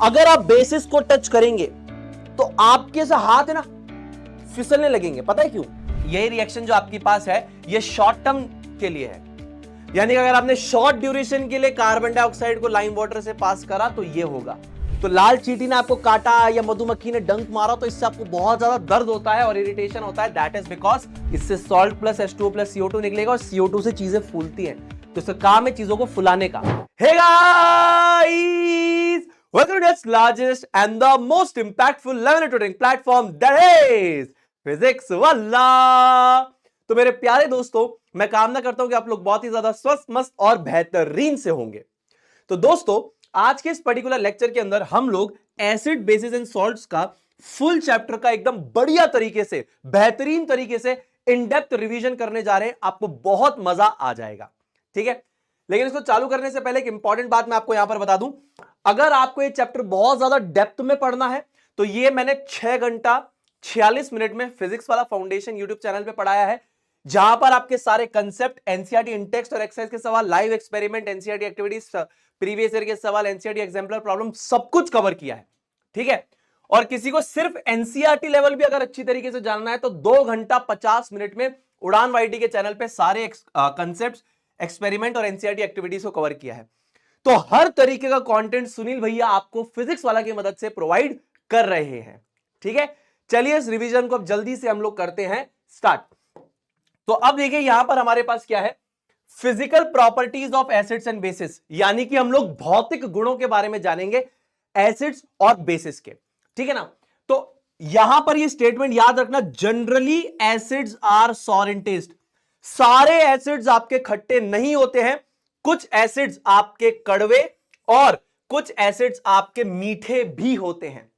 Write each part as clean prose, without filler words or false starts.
अगर आप बेसिस को टच करेंगे तो आपके से हाथ है ना फिसलने लगेंगे। पता है क्यों? यही रिएक्शन जो आपके पास है ये शॉर्ट टर्म के लिए है, यानी कि अगर आपने शॉर्ट ड्यूरेशन के लिए कार्बन डाइऑक्साइड को लाइम वाटर से पास करा तो ये होगा। तो लाल चींटी ने आपको काटा या मधुमक्खी ने डंक मारा तो इससे आपको बहुत ज्यादा दर्द होता है और इरिटेशन होता है। दैट इज बिकॉज इससे salt plus H2O plus CO2 निकलेगा और CO2 से चीजें फूलती हैं, तो इसका काम है चीजों को फुलाने का। Hey guys, welcome to the largest and the most impactful learning tutoring platform that is Physics Wallah। तो मेरे प्यारे दोस्तों, मैं कामना करता हूं कि आप लोग बहुत ही ज्यादा स्वस्थ, मस्त और बेहतरीन से होंगे। तो दोस्तों, आज के इस पर्टिकुलर लेक्चर के अंदर हम लोग एसिड, बेसिस एंड सॉल्ट्स का फुल चैप्टर का एकदम बढ़िया तरीके से, बेहतरीन तरीके से इन डेप्थ रिवीजन करने जा रहे हैं। आपको बहुत मजा आ जाएगा, ठीक है। लेकिन इसको चालू करने से पहले एक इंपॉर्टेंट बात मैं आपको यहां पर बता दूं। अगर आपको ये चैप्टर बहुत ज्यादा डेप्थ में पढ़ना है तो ये मैंने 6 घंटा 46 मिनट में फिजिक्स वाला फाउंडेशन यूट्यूब चैनल पे पढ़ाया है, जहां पर आपके सारे कंसेप्ट, एनसीईआरटी इन टेक्स्ट और एक्सरसाइज के सवाल, live experiment, NCERT activities, previous year के सवाल, एनसीईआरटी एग्जाम्पलर प्रॉब्लम, सब कुछ कवर किया है, ठीक है। और किसी को सिर्फ एनसीईआरटी लेवल भी अगर अच्छी तरीके से जानना है तो 2 घंटा 50 मिनट में उड़ान वाईटी के चैनल पे सारे कंसेप्ट, एक्सपेरिमेंट और एनसीईआरटी एक्टिविटीज को कवर किया है। तो हर तरीके का कंटेंट सुनील भैया आपको फिजिक्स वाला की मदद से प्रोवाइड कर रहे हैं, ठीक है। चलिए इस रिवीजन को अब जल्दी से हम लोग करते हैं स्टार्ट। तो अब देखिए यहां पर हमारे पास क्या है, physical properties of acids and basis, यानी कि हम लोग भौतिक गुणों के बारे में जानेंगे एसिड्स और बेसिस के, ठीक है ना। तो यहां पर ये स्टेटमेंट याद रखना, generally acids are sour in taste. सारे एसिड्स आपके खट्टे नहीं होते हैं, कुछ एसिड्स आपके कड़वे और कुछ एसिड्स आपके मीठे भी होते हैं।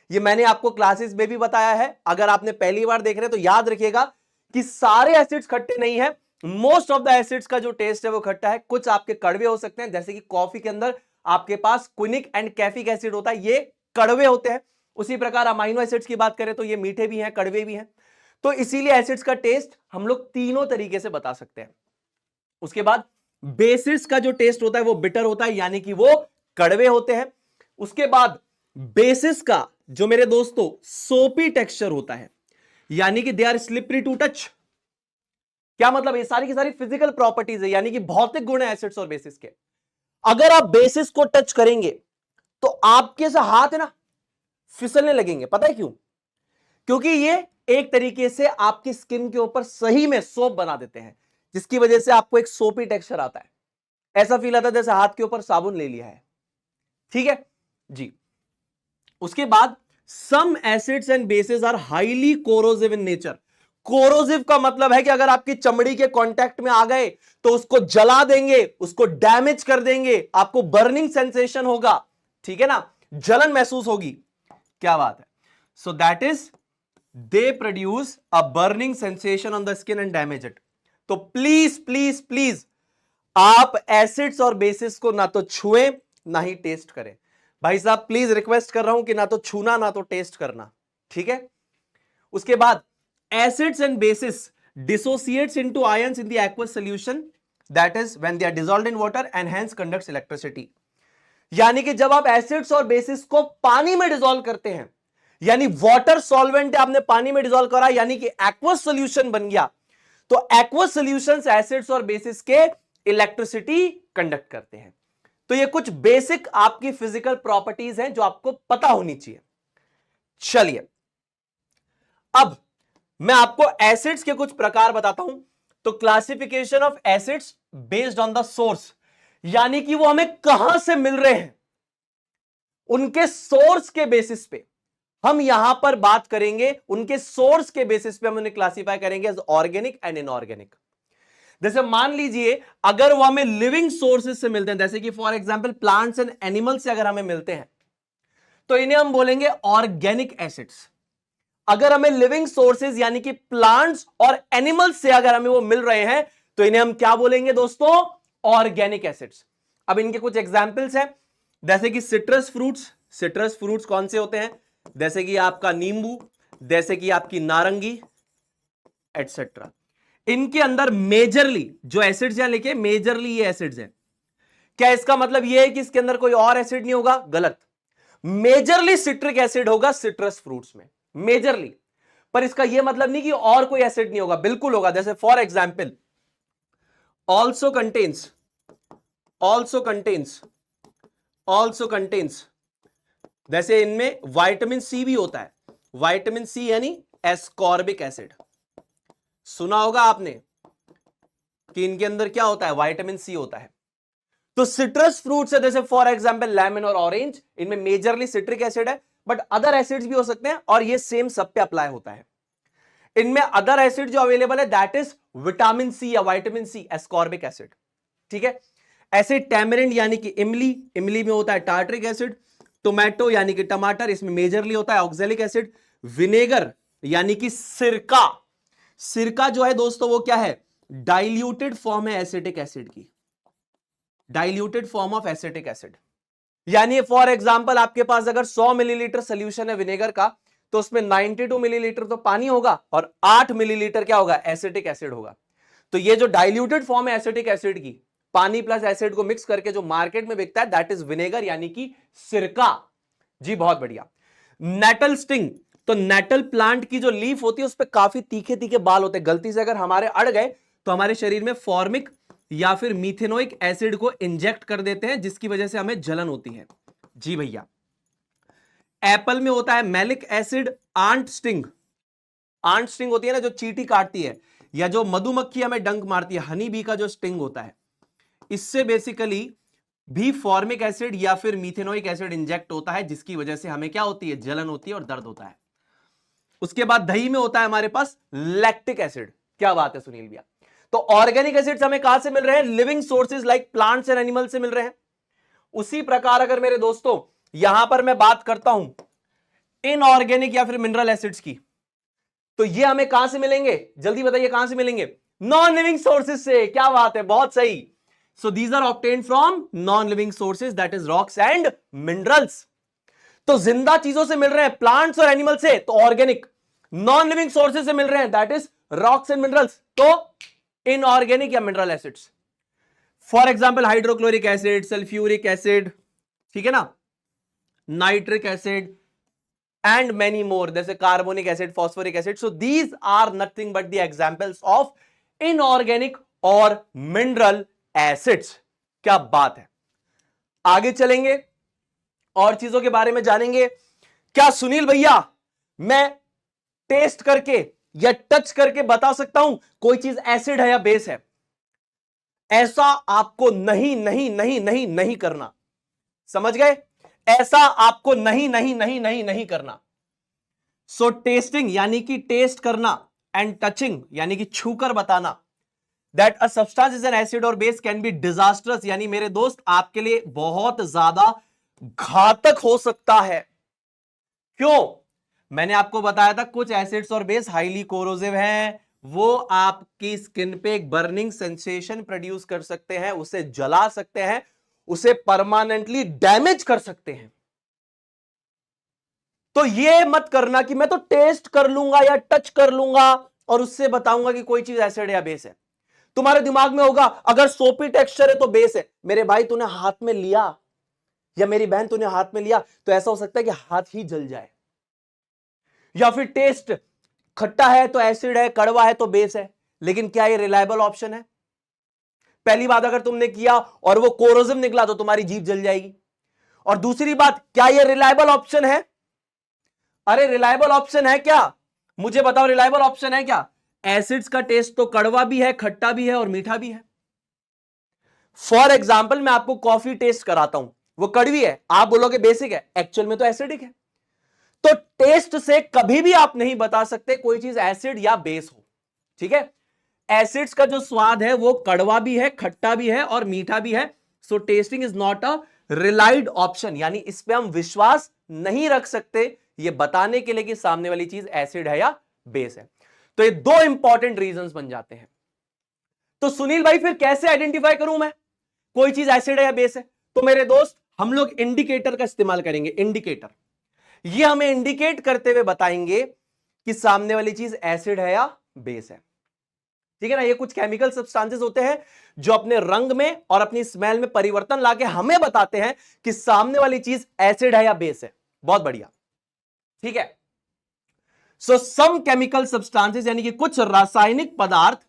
ये मैंने आपको क्लासेस में भी बताया है। अगर आपने पहली बार देख रहे हैं तो याद रखिएगा कि सारे एसिड्स खट्टे नहीं है। मोस्ट ऑफ द एसिड्स का जो टेस्ट है वो खट्टा है। कुछ आपके कड़वे हो सकते हैं, जैसे कि कॉफी के अंदर आपके पास क्विनिक एंड कैफिक एसिड होता है, ये कड़वे होते हैं। उसी प्रकार अमाइनो एसिड्स की बात करें तो ये मीठे भी हैं, कड़वे भी हैं। तो इसीलिए एसिड्स का टेस्ट हम लोग तीनों तरीके से बता सकते हैं। उसके बाद बेसिस का जो टेस्ट होता है वो बिटर होता है, यानी कि वो कड़वे होते हैं। उसके बाद बेसिस का जो मेरे दोस्तों सोपी टेक्सचर होता है, यानी कि they are slippery to touch. क्या मतलब? ये सारी की सारी फिजिकल प्रॉपर्टीज है, यानी कि भौतिक गुण है एसिड्स और बेसिस के। अगर आप बेसिस को टच करेंगे तो आपके से हाथ है ना फिसलने लगेंगे। पता है क्यों? क्योंकि ये एक तरीके से आपकी स्किन के ऊपर सही में सोप बना देते हैं, जिसकी वजह से आपको एक सोपी टेक्सचर आता है। ऐसा फील आता है जैसे हाथ के ऊपर साबुन ले लिया है, ठीक है जी। उसके बाद some acids and bases are highly corrosive in nature. Corrosive का मतलब है कि अगर आपकी चमड़ी के कांटेक्ट में आ गए तो उसको जला देंगे, उसको डैमेज कर देंगे, आपको बर्निंग सेंसेशन होगा, ठीक है ना, जलन महसूस होगी। क्या बात है। So that is they produce a burning sensation on the skin and damage it. तो प्लीज प्लीज प्लीज आप एसिड्स और बेसिस को ना तो छुएं ना ही टेस्ट करें। भाई साहब प्लीज रिक्वेस्ट कर रहा हूं कि ना तो छूना ना तो टेस्ट करना, ठीक है। उसके बाद acids and bases dissociates into ions in the aqueous solution, that is when they are dissolved in water and hence conducts electricity. यानी कि जब आप एसिड्स और बेसिस को पानी में डिसॉल्व करते हैं, यानी वाटर सॉल्वेंट आपने पानी में डिसॉल्व करा, यानी कि एक्वस सॉल्यूशन बन गया, तो एक्वस सॉल्यूशंस एसिड्स और बेसिस के इलेक्ट्रिसिटी कंडक्ट करते हैं। तो ये कुछ बेसिक आपकी फिजिकल प्रॉपर्टीज हैं जो आपको पता होनी चाहिए। चलिए अब मैं आपको एसिड्स के कुछ प्रकार बताता हूं। तो classification of acids based on the source, यानी कि वो हमें कहां से मिल रहे हैं, उनके सोर्स के बेसिस पे हम यहां पर बात करेंगे। उनके सोर्स के बेसिस पे हम उन्हें क्लासिफाई करेंगे एज ऑर्गेनिक एंड इनऑर्गेनिक। जैसे मान लीजिए अगर वो हमें लिविंग सोर्सेज से मिलते हैं, जैसे कि for example plants and animals से अगर हमें मिलते हैं तो इन्हें हम बोलेंगे ऑर्गेनिक एसिड्स। अगर हमें लिविंग सोर्सेज यानी कि प्लांट्स और एनिमल्स से अगर हमें वो मिल रहे हैं तो इन्हें हम क्या बोलेंगे दोस्तों? Organic acids. अब इनके कुछ एग्जांपल्स हैं, जैसे कि सिट्रस फ्रूट्स। सिट्रस फ्रूट्स कौन से होते हैं? जैसे कि आपका नींबू, जैसे कि आपकी नारंगी एटसेट्रा। इनके अंदर मेजरली जो एसिड्स यहां लिखे, मेजरली ये एसिड्स हैं। क्या इसका मतलब ये है कि इसके अंदर कोई और एसिड नहीं होगा? गलत। मेजरली सिट्रिक एसिड होगा सिट्रस फ्रूट्स में, मेजरली। पर इसका यह मतलब नहीं कि और कोई एसिड नहीं होगा, बिल्कुल होगा। जैसे for example also contains, also contains, also contains, जैसे इनमें विटामिन सी भी होता है। विटामिन सी यानी एस्कॉर्बिक एसिड, सुना होगा आपने कि इनके अंदर क्या होता है, विटामिन सी होता है। तो सिट्रस फ्रूट्स है जैसे फॉर एग्जांपल लेमन और ऑरेंज, इनमें मेजरली सिट्रिक एसिड है, बट अदर एसिड्स भी हो सकते हैं, और ये सेम सब पे अप्लाई होता है। इनमें अदर एसिड जो अवेलेबल है दैट इज विटामिन सी या विटामिन सी एस्कॉर्बिक एसिड, ठीक है। ऐसे टैमरिंड यानी कि इमली, इमली में होता है टार्ट्रिक एसिड। टोमेटो यानी कि टमाटर, इसमें मेजरली होता है ऑक्सैलिक एसिड। विनेगर यानी कि सिरका, सिरका जो है दोस्तों वो क्या है, डाइल्यूटेड फॉर्म है एसिटिक एसिड की, diluted form of acetic acid. यानी फॉर एग्जांपल आपके पास अगर 100 मिलीलीटर सोल्यूशन है विनेगर का, तो उसमें 92 मिलीलीटर तो पानी होगा और 8 मिलीलीटर क्या होगा, एसिटिक एसिड होगा। तो ये जो डाइल्यूटेड फॉर्म है एसिटिक एसिड की, पानी प्लस एसिड को मिक्स करके जो मार्केट में बिकता है दैट इज विनेगर यानी कि सिरका। जी बहुत बढ़िया। नेटल स्टिंग, तो नेटल प्लांट की जो लीफ होती है उस पर काफी तीखे तीखे बाल होते हैं, गलती से अगर हमारे अड़ गए तो हमारे शरीर में फॉर्मिक या फिर मिथेनोइक एसिड को इंजेक्ट कर देते हैं, जिसकी वजह से हमें जलन होती है। जी भैया। एप्पल में होता है malic acid. Ant sting, ant sting होती है ना जो चींटी काटती है, या जो मधुमक्खी हमें डंक मारती है, हनी बी का जो स्टिंग होता है, इससे बेसिकली भी फॉर्मिक एसिड या फिर मिथेनोइक एसिड इंजेक्ट होता है, जिसकी वजह से हमें क्या होती है, जलन होती है और दर्द होता है। उसके बाद दही में होता है हमारे पास लैक्टिक एसिड। क्या बात है सुनील भैया। तो ऑर्गेनिक एसिड्स हमें कहां से मिल रहे हैं, living sources like plants and animal से मिल रहे हैं। उसी प्रकार अगर मेरे दोस्तों यहां पर मैं बात करता हूं इनऑर्गेनिक या फिर मिनरल एसिड्स की, तो ये हमें कहां से मिलेंगे, जल्दी बताइए कहां से मिलेंगे, नॉन लिविंग सोर्सेज से। क्या बात है, बहुत सही। So these are obtained from non living sources that is rocks and minerals. तो जिंदा चीजों से मिल रहे हैं प्लांट्स और एनिमल से तो ऑर्गेनिक, नॉन लिविंग सोर्सेज से मिल रहे हैं that is rocks and minerals तो इनऑर्गेनिक या mineral acids. For example hydrochloric acid, sulphuric acid, ठीक है ना, nitric acid and many more, जैसे carbonic acid, phosphoric acid. So these are nothing but the examples of inorganic और mineral acids. क्या बात है। आगे चलेंगे और चीजों के बारे में जानेंगे। क्या सुनील भैया मैं टेस्ट करके या टच करके बता सकता हूं कोई चीज एसिड है या बेस है? ऐसा आपको नहीं नहीं नहीं नहीं नहीं करना, समझ गए? ऐसा आपको नहीं नहीं नहीं नहीं नहीं करना। सो टेस्टिंग यानी कि टेस्ट करना एंड टचिंग यानी कि छूकर बताना that a substance is an acid और बेस कैन बी डिजास्टरस, यानी मेरे दोस्त आपके लिए बहुत ज्यादा घातक हो सकता है। क्यों? मैंने आपको बताया था कुछ एसिड्स और बेस हाईली कोरोसिव हैं, वो आपकी स्किन पे एक बर्निंग सेंसेशन प्रोड्यूस कर सकते हैं, उसे जला सकते हैं, उसे परमानेंटली डैमेज कर सकते हैं। तो ये मत करना कि मैं तो टेस्ट कर लूंगा या टच कर लूंगा और उससे बताऊंगा कि कोई चीज एसिड या बेस है। तुम्हारे दिमाग में होगा अगर सोपी टेक्सचर है तो बेस है। मेरे भाई तूने हाथ में लिया या मेरी बहन तूने हाथ में लिया तो ऐसा हो सकता है कि हाथ ही जल जाए। या फिर टेस्ट खट्टा है तो एसिड है, कड़वा है तो बेस है। लेकिन क्या ये रिलायबल ऑप्शन है? पहली बात, अगर तुमने किया और वो कोरोसिव निकला तो तुम्हारी जीभ जल जाएगी। और दूसरी बात, क्या ये रिलायबल ऑप्शन है? अरे रिलायबल ऑप्शन है क्या? मुझे बताओ रिलायबल ऑप्शन है क्या? एसिड्स का टेस्ट तो कड़वा भी है, खट्टा भी है और मीठा भी है। फॉर एग्जाम्पल मैं आपको कॉफी टेस्ट कराता हूं, वो कड़वी है, आप बोलोगे बेसिक है, एक्चुअल में तो एसिडिक है। तो टेस्ट से कभी भी आप नहीं बता सकते कोई चीज एसिड या बेस हो, ठीक है। एसिड्स का जो स्वाद है वो कड़वा भी है, खट्टा भी है और मीठा भी है। सो testing is not a relied option, यानी इस पे हम विश्वास नहीं रख सकते ये बताने के लिए कि सामने वाली चीज एसिड है या बेस है। तो ये दो इंपॉर्टेंट रीजंस बन जाते हैं। तो सुनील भाई फिर कैसे आइडेंटिफाई करूं मैं कोई चीज एसिड है या बेस है? तो मेरे दोस्त हम लोग इंडिकेटर का इस्तेमाल करेंगे। इंडिकेटर ये हमें इंडिकेट करते हुए बताएंगे कि सामने वाली चीज एसिड है या बेस है। ठीक है ना। ये कुछ केमिकल सब्सटेंसेस होते हैं जो अपने रंग में और अपनी स्मेल में परिवर्तन लाके हमें बताते हैं कि सामने वाली चीज एसिड है या बेस है। बहुत बढ़िया, ठीक है। सो सम केमिकल सब्सटेंसेस यानी कि कुछ रासायनिक पदार्थ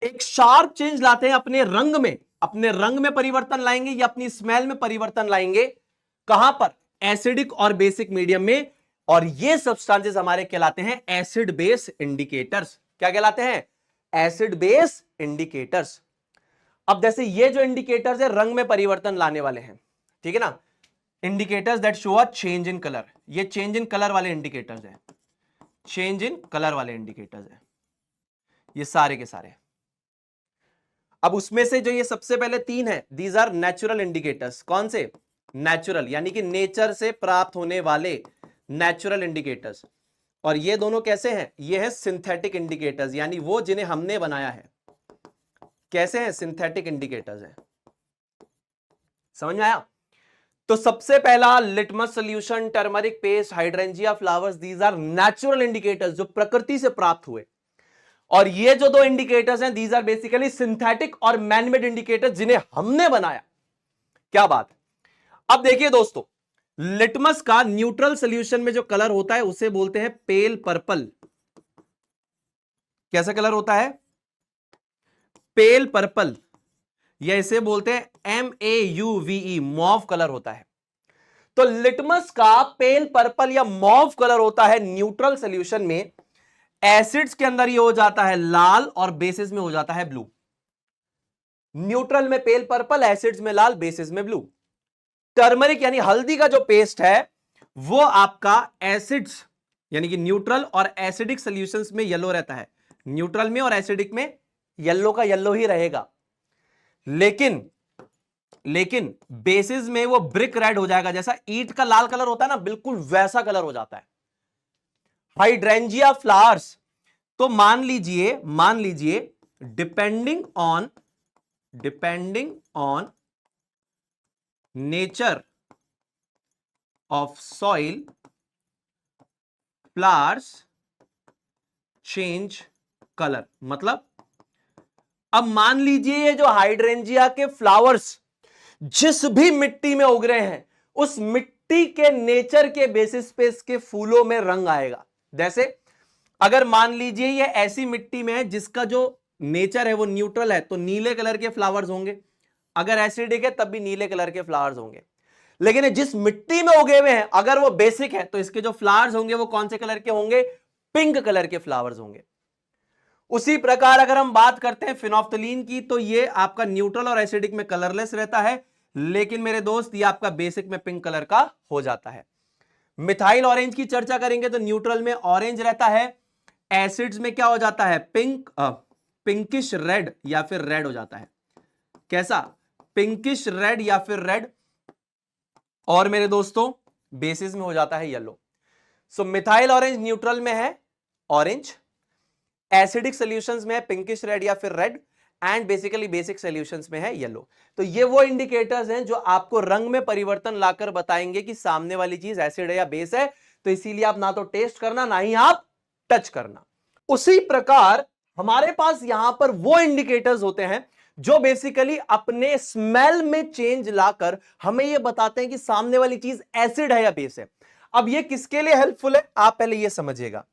एक शार्प चेंज लाते हैं अपने रंग में, अपने रंग में परिवर्तन लाएंगे या अपनी स्मेल में परिवर्तन लाएंगे। कहां पर? एसिडिक और बेसिक मीडियम में। और ये सब्सटेंसेस हमारे कहलाते हैं एसिड बेस इंडिकेटर्स। क्या कहलाते हैं? Acid base indicators. अब जैसे ये जो इंडिकेटर्स है रंग में परिवर्तन लाने वाले हैं, ठीक है ना, indicators that show a change in colour, ये चेंज इन कलर वाले इंडिकेटर्स हैं, चेंज इन कलर वाले इंडिकेटर्स हैं ये सारे के सारे। अब उसमें से जो ये सबसे पहले तीन है, दीज आर नेचुरल इंडिकेटर्स। कौन से? नेचुरल, यानी कि नेचर से प्राप्त होने वाले नेचुरल इंडिकेटर्स। और ये दोनों कैसे हैं? ये है सिंथेटिक इंडिकेटर्स, यानी वो जिन्हें हमने बनाया है। कैसे हैं? सिंथेटिक इंडिकेटर्स हैं। समझ में आया? तो सबसे पहला litmus solution, turmeric paste, hydrangea flowers, these are natural indicators जो प्रकृति से प्राप्त हुए। और ये जो दो इंडिकेटर्स हैं, दीज आर बेसिकली सिंथेटिक और मैनमेड इंडिकेटर्स जिन्हें हमने बनाया। क्या बात। अब देखिए दोस्तों, लिटमस का न्यूट्रल सॉल्यूशन में जो कलर होता है उसे बोलते हैं पेल पर्पल। कैसा कलर होता है? पेल पर्पल, या इसे बोलते हैं MAUVE, मॉव कलर होता है। तो लिटमस का पेल पर्पल या मॉव कलर होता है न्यूट्रल सॉल्यूशन में। एसिड्स के अंदर ये हो जाता है लाल और बेसिस में हो जाता है ब्लू। न्यूट्रल में पेल पर्पल, एसिड्स में लाल, बेसिस में ब्लू। टर्मरिक यानी हल्दी का जो पेस्ट है वो आपका एसिड्स यानी कि न्यूट्रल और एसिडिक सॉल्यूशंस में येलो रहता है। न्यूट्रल में और एसिडिक में येलो का येलो ही रहेगा, लेकिन बेसिस में वो ब्रिक रेड हो जाएगा। जैसा ईंट का लाल कलर होता है ना, बिल्कुल वैसा कलर हो जाता है। हाइड्रेंजिया फ्लावर्स, तो मान लीजिए depending on nature of soil flowers change colour. मतलब अब मान लीजिए ये जो हाइड्रेंजिया के फ्लावर्स जिस भी मिट्टी में उग रहे हैं, उस मिट्टी के नेचर के बेसिस पे इसके फूलों में रंग आएगा। जैसे अगर मान लीजिए ये ऐसी मिट्टी में है जिसका जो नेचर है वो न्यूट्रल है, तो नीले कलर के फ्लावर्स होंगे। अगर एसिडिक है तब भी नीले कलर के फ्लावर्स होंगे। लेकिन जिस मिट्टी में उगे हुए हैं अगर वो बेसिक है, तो इसके जो फ्लावर्स होंगे वो कौन से कलर के होंगे? पिंक कलर के फ्लावर्स होंगे। उसी प्रकार अगर हम बात करते हैं फिनोफ्थलीन की, तो ये आपका न्यूट्रल और एसिडिक में कलरलेस रहता है, लेकिन मेरे दोस्त ये आपका बेसिक में पिंक कलर का हो जाता है। मिथाइल ऑरेंज की चर्चा करेंगे तो न्यूट्रल में ऑरेंज रहता है, एसिड्स में क्या हो जाता है? पिंकिश रेड या फिर रेड हो जाता है। कैसा? पिंकिश रेड या फिर रेड। और मेरे दोस्तों बेसिस में हो जाता है येलो। सो मिथाइल ऑरेंज न्यूट्रल में है ऑरेंज, एसिडिक सॉल्यूशंस में है पिंकिश रेड या फिर red, and basically basic solutions में है येलो। तो ये वो इंडिकेटर्स हैं जो आपको रंग में परिवर्तन लाकर बताएंगे कि सामने वाली चीज एसिड है या बेस है। तो इसीलिए आप ना तो टेस्ट करना ना ही आप टच करना। उसी प्रकार हमारे पास यहां पर वो इंडिकेटर्स होते हैं जो बेसिकली अपने स्मेल में चेंज लाकर हमें यह बताते हैं कि सामने वाली चीज एसिड है या बेस है। अब ये किसके लिए हेल्पफुल है? आप पहले ये समझिएगा।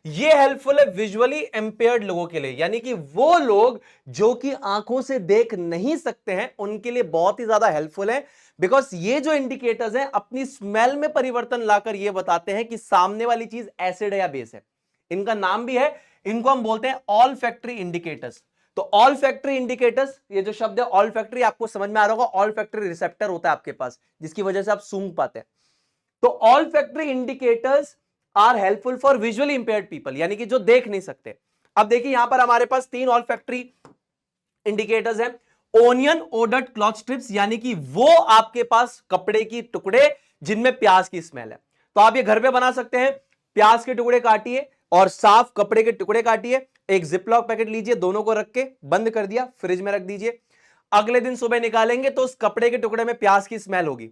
ये हेल्पफुल है विजुअली इंपेयर्ड लोगों के लिए, यानी कि वो लोग जो कि आंखों से देख नहीं सकते हैं उनके लिए बहुत ही ज्यादा हेल्पफुल है। बिकॉज ये जो इंडिकेटर्स हैं अपनी स्मेल में परिवर्तन लाकर ये बताते हैं कि सामने वाली चीज एसिड है या बेस है। इनका नाम भी है, इनको हम बोलते हैं ऑल फैक्ट्री इंडिकेटर्स। तो ऑल फैक्ट्री इंडिकेटर्स, ये जो शब्द है ऑल फैक्ट्री आपको समझ में आ रहा होगा। ऑल फैक्ट्री रिसेप्टर होता है आपके पास जिसकी वजह से आप सूंघ पाते हैं। तो olfactory indicators are helpful for visually impaired people, यानी कि जो देख नहीं सकते। अब देखिए यहां पर हमारे पास तीन ऑल फैक्ट्री इंडिकेटर्स हैं। ओनियन ओडर्ड क्लॉथ स्ट्रिप्स, यानी कि वो आपके पास कपड़े की टुकड़े जिनमें प्याज की स्मेल है। तो आप ये घर पे बना सकते हैं। प्याज के टुकड़े काटिए और साफ कपड़े के टुकड़े काटिए, एक जिपलॉक पैकेट लीजिए, दोनों को रख के बंद कर दिया, फ्रिज में रख दीजिए। अगले दिन सुबह निकालेंगे तो उस कपड़े के टुकड़े में प्याज की स्मेल होगी।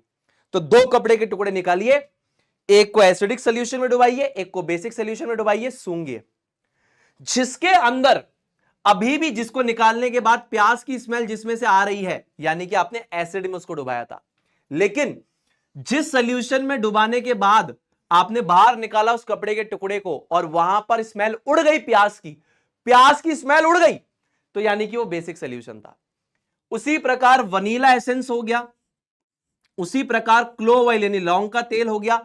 तो दो कपड़े के टुकड़े निकालिए, एक को एसिडिक सॉल्यूशन में डुबाइए, एक को बेसिक सॉल्यूशन में डुबाइए, सूंघिए। जिसके अंदर अभी भी जिसको निकालने के बाद प्याज की स्मेल जिसमें से आ रही है, यानी कि आपने एसिड में उसको डुबाया था। लेकिन जिस सोल्यूशन में डुबाने के बाद आपने बाहर निकाला उस कपड़े के टुकड़े को और वहां पर स्मेल उड़ गई, प्याज की स्मेल उड़ गई, तो यानी कि वो बेसिक सोल्यूशन था। उसी प्रकार वनीला एसेंस हो गया, उसी प्रकार क्लोव ऑयल यानी लौंग का तेल हो गया।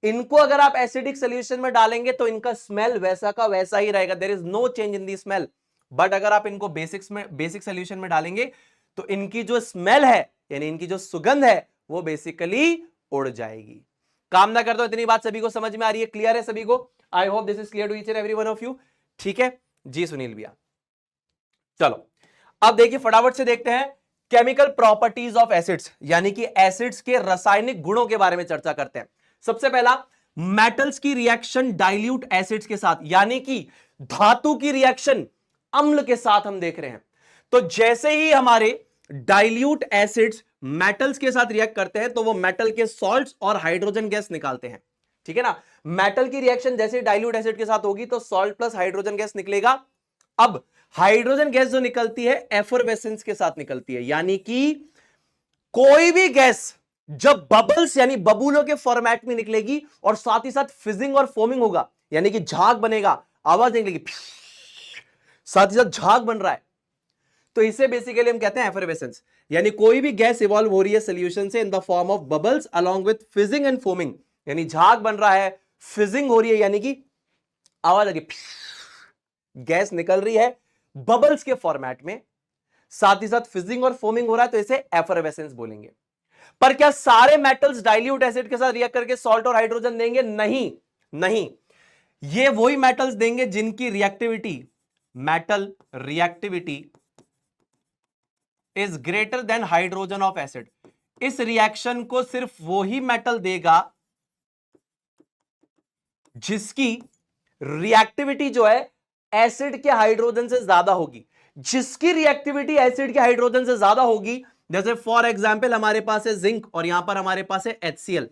इनको अगर आप एसिडिक सोल्यूशन में डालेंगे तो इनका स्मेल वैसा का वैसा ही रहेगा, there is no change in the smell. But अगर आप इनको बेसिक सोल्यूशन में डालेंगे तो इनकी जो स्मेल है यानी इनकी जो सुगंध है वो बेसिकली उड़ जाएगी। कामना करता हूं इतनी बात सभी को समझ में आ रही है, क्लियर है सभी को? I hope this is clear to each and every one of you. ठीक है जी सुनील भैया। चलो अब देखिए फटाफट से देखते हैं केमिकल प्रॉपर्टीज ऑफ एसिड्स, यानी कि एसिड्स के रासायनिक गुणों के बारे में चर्चा करते हैं। सबसे पहला, मेटल्स की रिएक्शन डाइल्यूट एसिड्स के साथ, यानी कि धातु की रिएक्शन अम्ल के साथ हम देख रहे हैं। तो जैसे ही हमारे डाइल्यूट एसिड्स मेटल्स के साथ रिएक्ट करते हैं तो वो मेटल के सॉल्ट्स और हाइड्रोजन गैस निकालते हैं। ठीक है ना, मेटल की रिएक्शन जैसे डाइल्यूट एसिड के साथ होगी तो सॉल्ट प्लस हाइड्रोजन गैस निकलेगा। अब हाइड्रोजन गैस जो निकलती है एफरवेसेंस के साथ निकलती है, यानी कि कोई भी गैस जब बबल्स यानी बबूलों के फॉर्मेट में निकलेगी और साथ ही साथ फिजिंग और फोमिंग होगा, यानी कि झाग बनेगा, आवाज निकलेगी, साथ ही साथ झाग बन रहा है, तो इसे बेसिकली हम कहते हैं एफरवेसेंस। यानी कोई भी गैस इवॉल्व हो रही है सॉल्यूशन से in the form of bubbles along with fizzing and foaming, यानी झाग बन रहा है, फिजिंग हो रही है यानी कि आवाज आ रही है, गैस निकल रही है बबल्स के फॉर्मेट में, साथ ही साथ फिजिंग और फोमिंग हो रहा है, तो इसे एफरवेसेंस बोलेंगे। पर क्या सारे मेटल्स डाइल्यूट एसिड के साथ रिएक्ट करके सॉल्ट और हाइड्रोजन देंगे? नहीं, नहीं, ये वही मेटल्स देंगे जिनकी reactivity, metal reactivity is greater than hydrogen of acid. इस रिएक्शन को सिर्फ वो ही मेटल देगा जिसकी रिएक्टिविटी जो है एसिड के हाइड्रोजन से ज्यादा होगी। जिसकी रिएक्टिविटी एसिड के हाइड्रोजन से ज्यादा होगी, जैसे फॉर एग्जांपल हमारे पास है जिंक और यहां पर हमारे पास है HCl,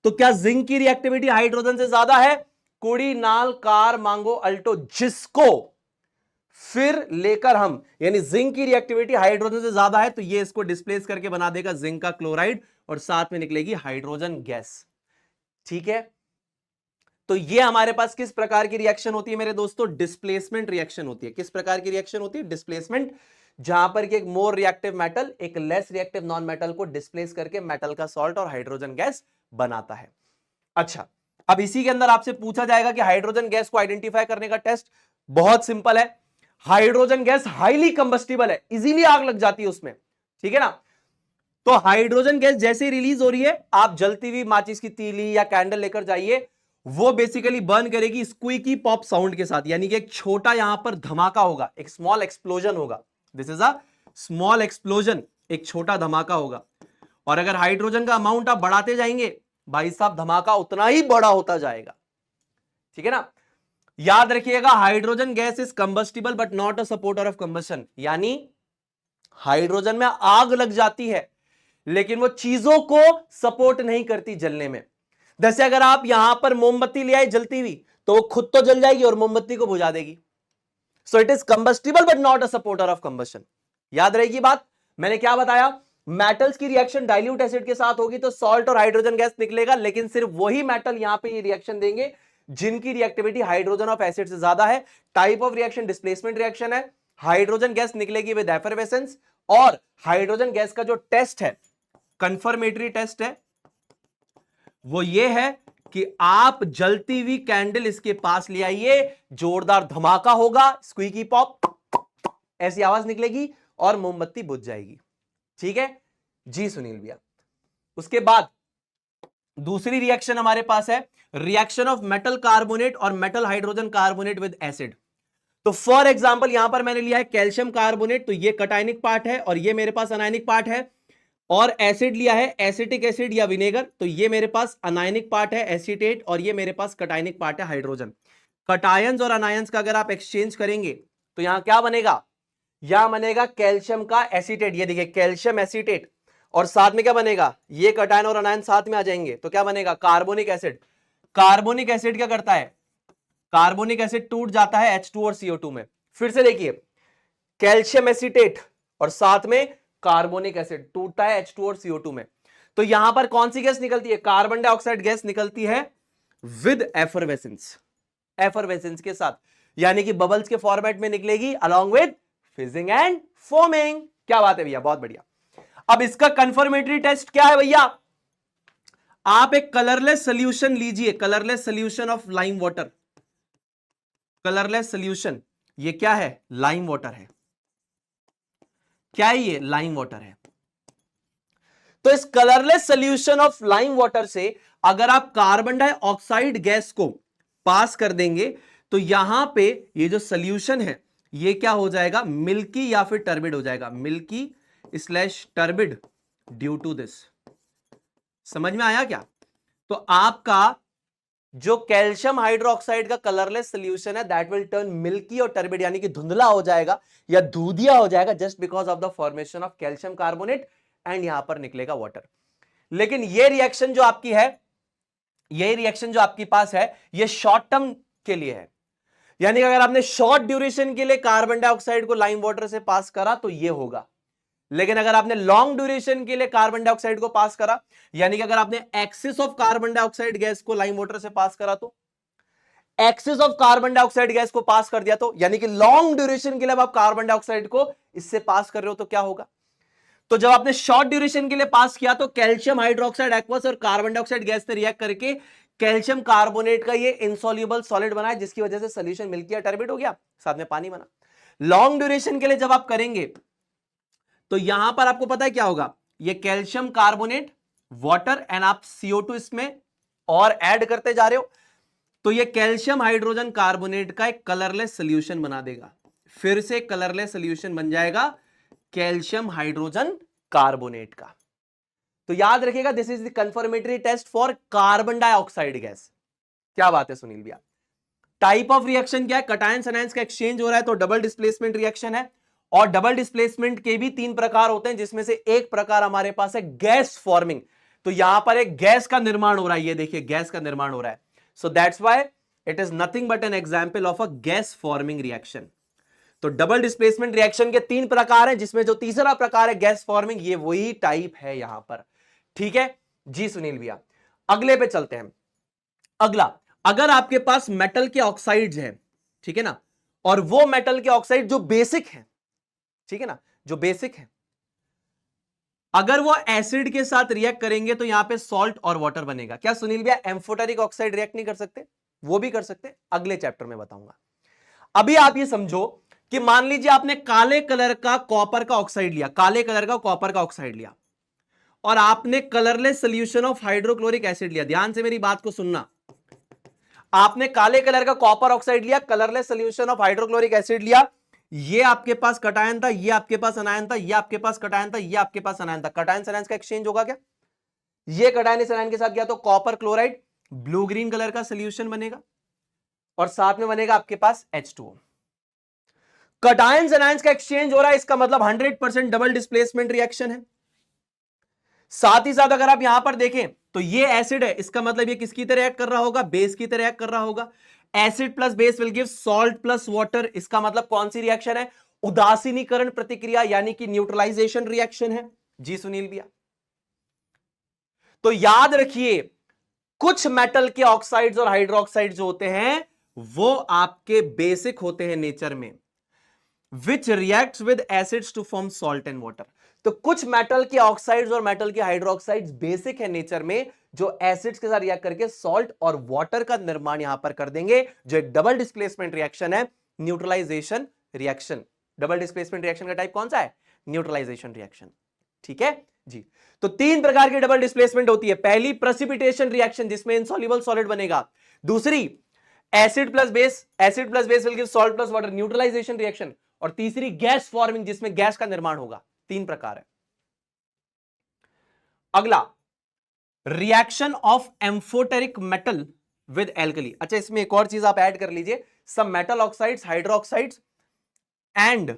तो क्या जिंक की रिएक्टिविटी हाइड्रोजन से ज्यादा है? कुड़ी नाल कार मांगो अल्टो, जिसको फिर लेकर हम, यानी जिंक की रिएक्टिविटी हाइड्रोजन से ज्यादा है तो ये इसको डिस्प्लेस करके बना देगा जिंक का क्लोराइड और साथ में निकलेगी हाइड्रोजन गैस। ठीक है, तो ये हमारे पास किस प्रकार की रिएक्शन होती है मेरे दोस्तों? डिस्प्लेसमेंट रिएक्शन होती है। किस प्रकार की रिएक्शन होती है? डिस्प्लेसमेंट, जहां पर कि एक मोर रिएक्टिव मेटल एक लेस रिएक्टिव नॉन मेटल को डिस्प्लेस करके मेटल का सॉल्ट और हाइड्रोजन गैस बनाता है। अच्छा, अब इसी के अंदर आपसे पूछा जाएगा कि हाइड्रोजन गैस को आइडेंटिफाई करने का टेस्ट बहुत सिंपल है। हाइड्रोजन गैस हाईली कंबस्टिबल है, इजीली आग लग जाती है उसमें। ठीक है ना, तो हाइड्रोजन गैस जैसे ही रिलीज हो रही है, आप जलती हुई माचिस की तीली या कैंडल लेकर जाइए, वो बेसिकली बर्न करेगी स्क्वीकी पॉप साउंड के साथ, यानी कि एक छोटा यहां पर धमाका होगा, एक स्मॉल एक्सप्लोजन होगा। This is a small explosion, एक छोटा धमाका होगा। और अगर हाइड्रोजन का अमाउंट आप बढ़ाते जाएंगे भाई साहब, धमाका उतना ही बड़ा होता जाएगा। ठीक है ना, याद रखिएगा hydrogen gas is combustible but not a supporter of combustion, यानी हाइड्रोजन में आग लग जाती है लेकिन वो चीजों को सपोर्ट नहीं करती जलने में। जैसे अगर आप यहां पर मोमबत्ती ले आए जलती हुई तो वो खुद तो जल जाएगी और मोमबत्ती को बुझा देगी। So it is combustible but not a supporter of combustion. याद रहेगी बात, मैंने क्या बताया? मेटल्स की रिएक्शन डाइल्यूट एसिड के साथ होगी तो सॉल्ट और हाइड्रोजन गैस निकलेगा, लेकिन सिर्फ वही मेटल यहां पे ये रिएक्शन देंगे जिनकी रिएक्टिविटी हाइड्रोजन ऑफ एसिड से ज्यादा है। Type of reaction displacement reaction है, हाइड्रोजन गैस निकलेगी विद एफरवेसेंस, और हाइड्रोजन गैस का जो टेस्ट है, कंफर्मेटरी टेस्ट है, वो ये है कि आप जलती हुई कैंडल इसके पास ले आइए, जोरदार धमाका होगा, स्क्वीकी पॉप ऐसी आवाज निकलेगी और मोमबत्ती बुझ जाएगी। ठीक है जी सुनील भैया। उसके बाद दूसरी रिएक्शन हमारे पास है रिएक्शन ऑफ मेटल कार्बोनेट और metal hydrogen carbonate with acid. तो फॉर एग्जांपल यहां पर मैंने लिया है कैल्शियम कार्बोनेट, तो ये कटायनिक पार्ट है और ये मेरे पास अनायनिक पार्ट है, और एसिड लिया है एसिटिक एसिड या विनेगर, तो ये मेरे पास अनायनिक पार्ट है एसीटेट, और ये मेरे पास कटायनिक पार्ट है हाइड्रोजन। कटायंस और अनायंस का अगर आप एक्सचेंज करेंगे तो यहां क्या बनेगा? यहां बनेगा कैल्शियम का एसीटेट, ये देखिए कैल्शियम एसीटेट, और साथ में क्या बनेगा? ये कटायन और अनायन साथ में आ जाएंगे तो क्या बनेगा? Carbonic acid. कार्बोनिक एसिड क्या करता है? कार्बोनिक एसिड टूट जाता है H2 और CO2 में। फिर से देखिए, कैल्शियम एसीटेट और साथ में कार्बोनिक एसिड टूटता है H2 और CO2 में। तो यहां पर कौन सी गैस निकलती है? कार्बन डाइऑक्साइड गैस निकलती है विद एफरवेसेंस, एफरवेसेंस के साथ, यानी कि बबल्स के फॉर्मेट में निकलेगी along with fizzing and forming. क्या बात है भैया, बहुत बढ़िया। अब इसका कंफर्मेटरी टेस्ट क्या है भैया? आप एक कलरलेस सोल्यूशन लीजिए, colourless solution of lime water, colourless solution, ये क्या है? लाइम वाटर है। क्या है ये? लाइम वाटर है। तो इस colourless solution of lime water से अगर आप कार्बन डाइऑक्साइड गैस को पास कर देंगे तो यहां पे ये जो सोल्यूशन है ये क्या हो जाएगा? मिल्की या फिर टर्बिड हो जाएगा, milky slash turbid due to this. समझ में आया क्या? तो आपका जो कैल्शियम हाइड्रोक्साइड का कलरलेस सोल्यूशन है दैट विल टर्न मिल्की और टर्बिड, यानी कि धुंधला हो जाएगा या दूधिया हो जाएगा just because of the formation of calcium carbonate and यहां पर निकलेगा वाटर। लेकिन ये रिएक्शन जो आपकी है, ये रिएक्शन जो आपके पास है ये शॉर्ट टर्म के लिए है, यानी कि अगर आपने शॉर्ट ड्यूरेशन के लिए कार्बन डाइऑक्साइड को लाइम वाटर से पास करा तो ये होगा। लेकिन अगर आपने लॉन्ग ड्यूरेशन के लिए कार्बन डाइऑक्साइड को पास करा, यानी कि अगर आपने axis of carbon dioxide gas को लाइम वाटर से पास करा, तो axis of carbon dioxide gas को पास कर दिया, तो यानी कि लॉन्ग ड्यूरेशन के लिए आप कार्बन डाइऑक्साइड को इससे पास कर रहे हो तो क्या होगा? तो जब आपने शॉर्ट ड्यूरेशन के लिए पास किया तो कैल्शियम हाइड्रोक्साइड एक्वस और कार्बन डाइऑक्साइड गैस से रिएक्ट करके कैल्शियम कार्बोनेट का ये इनसॉल्युबल सॉलिड बना है, जिसकी वजह से सॉल्यूशन मिल्की या टर्बिड हो गया, साथ में पानी बना। लॉन्ग ड्यूरेशन के लिए जब आप करेंगे तो यहां पर आपको पता है क्या होगा? ये कैल्शियम कार्बोनेट वाटर एंड आप CO2 इसमें और ऐड करते जा रहे हो तो ये कैल्शियम हाइड्रोजन कार्बोनेट का एक कलरलेस सोल्यूशन बना देगा, फिर से कलरलेस सोल्यूशन बन जाएगा कैल्शियम हाइड्रोजन कार्बोनेट का। तो याद रखिएगा this is the confirmatory test for carbon dioxide gas. क्या बात है सुनील भैया? टाइप ऑफ रिएक्शन क्या है? कटायंस एनायंस का एक्सचेंज हो रहा है तो डबल डिस्प्लेसमेंट रिएक्शन है, और डबल डिस्प्लेसमेंट के भी 3 प्रकार होते हैं, जिसमें से एक प्रकार हमारे पास है गैस फॉर्मिंग। तो यहां पर एक गैस का निर्माण हो रहा है, ये देखिए गैस का निर्माण हो रहा है। So that's why it is nothing but an example of a gas forming reaction. तो डबल डिस्प्लेसमेंट रिएक्शन के 3 प्रकार हैं, जिसमें जो तीसरा प्रकार है गैस फॉर्मिंग, ये वही टाइप है यहां पर। ठीक है जी सुनील भैया, अगले पे चलते हैं। अगला, अगर आपके पास मेटल के ऑक्साइड्स हैं, ठीक है ना, और वो मेटल के ऑक्साइड जो बेसिक है, ठीक है ना, जो बेसिक है, अगर वो एसिड के साथ रिएक्ट करेंगे तो यहां पे सॉल्ट और वाटर बनेगा। क्या सुनील भैया एम्फोटेरिक ऑक्साइड रिएक्ट नहीं कर सकते? वो भी कर सकते, अगले चैप्टर में बताऊंगा। अभी आप ये समझो कि मान लीजिए आपने काले कलर का कॉपर का ऑक्साइड लिया, काले कलर का कॉपर का ऑक्साइड लिया, और आपने colourless solution of hydrochloric acid लिया। ध्यान से मेरी बात को सुनना, आपने काले कलर का कॉपर ऑक्साइड लिया, colourless solution of hydrochloric acid लिया, ये आपके पास कटायन था, ये आपके पास अनायन था, ये आपके पास कटायन था, ये आपके पास अनायन था। कटायन अनायन का एक्सचेंज होगा क्या? ये कटायन इस अनायन के साथ गया तो copper chloride blue green colour का सोल्यूशन बनेगा, और साथ में बनेगा आपके पास H2O। कटायन अनायन का एक्सचेंज हो रहा है, इसका मतलब 100% डबल डिस्प्लेसमेंट रिएक्शन है। साथ ही साथ अगर आप यहां पर देखें तो ये एसिड है, इसका मतलब ये किसकी तरह रिएक्ट कर रहा होगा? बेस की तरह रिएक्ट कर रहा होगा। Acid plus base will give salt plus water, इसका मतलब कौन सी रिएक्शन है? उदासीनीकरण प्रतिक्रिया, यानी कि न्यूट्रलाइजेशन रिएक्शन है। जी सुनील भैया, तो याद रखिए कुछ मेटल के ऑक्साइड्स और हाइड्रोक्साइड जो होते हैं वो आपके बेसिक होते हैं नेचर में, which reacts with acids to form salt and water. तो कुछ मेटल के ऑक्साइड्स और मेटल के हाइड्रोक्साइड्स बेसिक है नेचर में, जो एसिड्स के साथ रिएक्ट करके सॉल्ट और वाटर का निर्माण यहां पर कर देंगे, जो एक डबल डिस्प्लेसमेंट रिएक्शन है, neutralisation reaction. Double displacement reaction का टाइप कौन सा है? Neutralisation reaction. ठीक है जी। तो 3 प्रकार की डबल डिस्प्लेसमेंट होती है। पहली प्रेसिपिटेशन रिएक्शन, जिसमें इनसॉल्युबल सॉलिड बनेगा। दूसरी acid plus base, acid plus base will give salt plus water, neutralisation reaction. और तीसरी गैस फॉर्मिंग, जिसमें गैस का निर्माण होगा। 3 प्रकार है। अगला, reaction of amphoteric metal with alkali. अच्छा, इसमें एक और चीज आप ऐड कर लीजिए, सब मेटल ऑक्साइड्स, हाइड्रोक्साइड्स एंड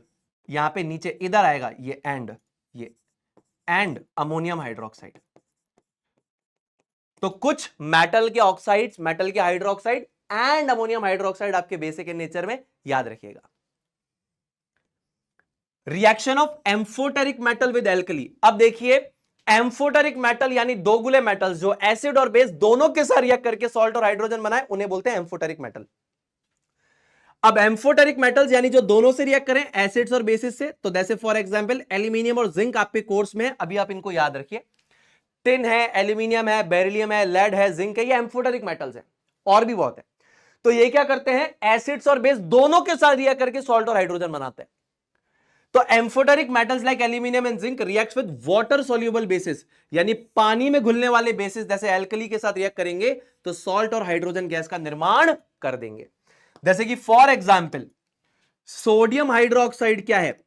यहां पे नीचे इधर आएगा ये एंड अमोनियम हाइड्रोक्साइड। तो कुछ मेटल के ऑक्साइड्स, मेटल के हाइड्रोक्साइड एंड अमोनियम हाइड्रोक्साइड आपके बेसिक इन नेचर में, याद रखिएगा। Reaction of amphoteric metal with alkali. अब देखिए, एम्फोटेरिक मेटल यानी दोगुले मेटल्स जो एसिड और बेस दोनों के साथ रिएक्ट करके सॉल्ट और हाइड्रोजन बनाए, उन्हें बोलते हैं एम्फोटेरिक मेटल। अब एम्फोटेरिक मेटल्स यानी जो दोनों से रिएक्ट करें, एसिड्स और बेसिस से, तो जैसे फॉर एग्जांपल एल्यूमिनियम और जिंक आपके कोर्स में, अभी आप इनको याद रखिए, टिन है, एल्यूमिनियम है, बेरिलियम है, लेड है, जिंक है, ये एम्फोटेरिक मेटल्स है, और भी बहुत है। तो ये क्या करते हैं, एसिड्स और बेस दोनों के साथ रिएक्ट करके सॉल्ट और हाइड्रोजन बनाते हैं। तो amphoteric metals like aluminium and zinc reacts with water soluble basis, यानी पानी में घुलने वाले बेसिस जैसे एल्कली के साथ रिएक्ट करेंगे तो सॉल्ट और हाइड्रोजन गैस का निर्माण कर देंगे। जैसे कि फॉर एग्जांपल सोडियम हाइड्रोक्साइड क्या है,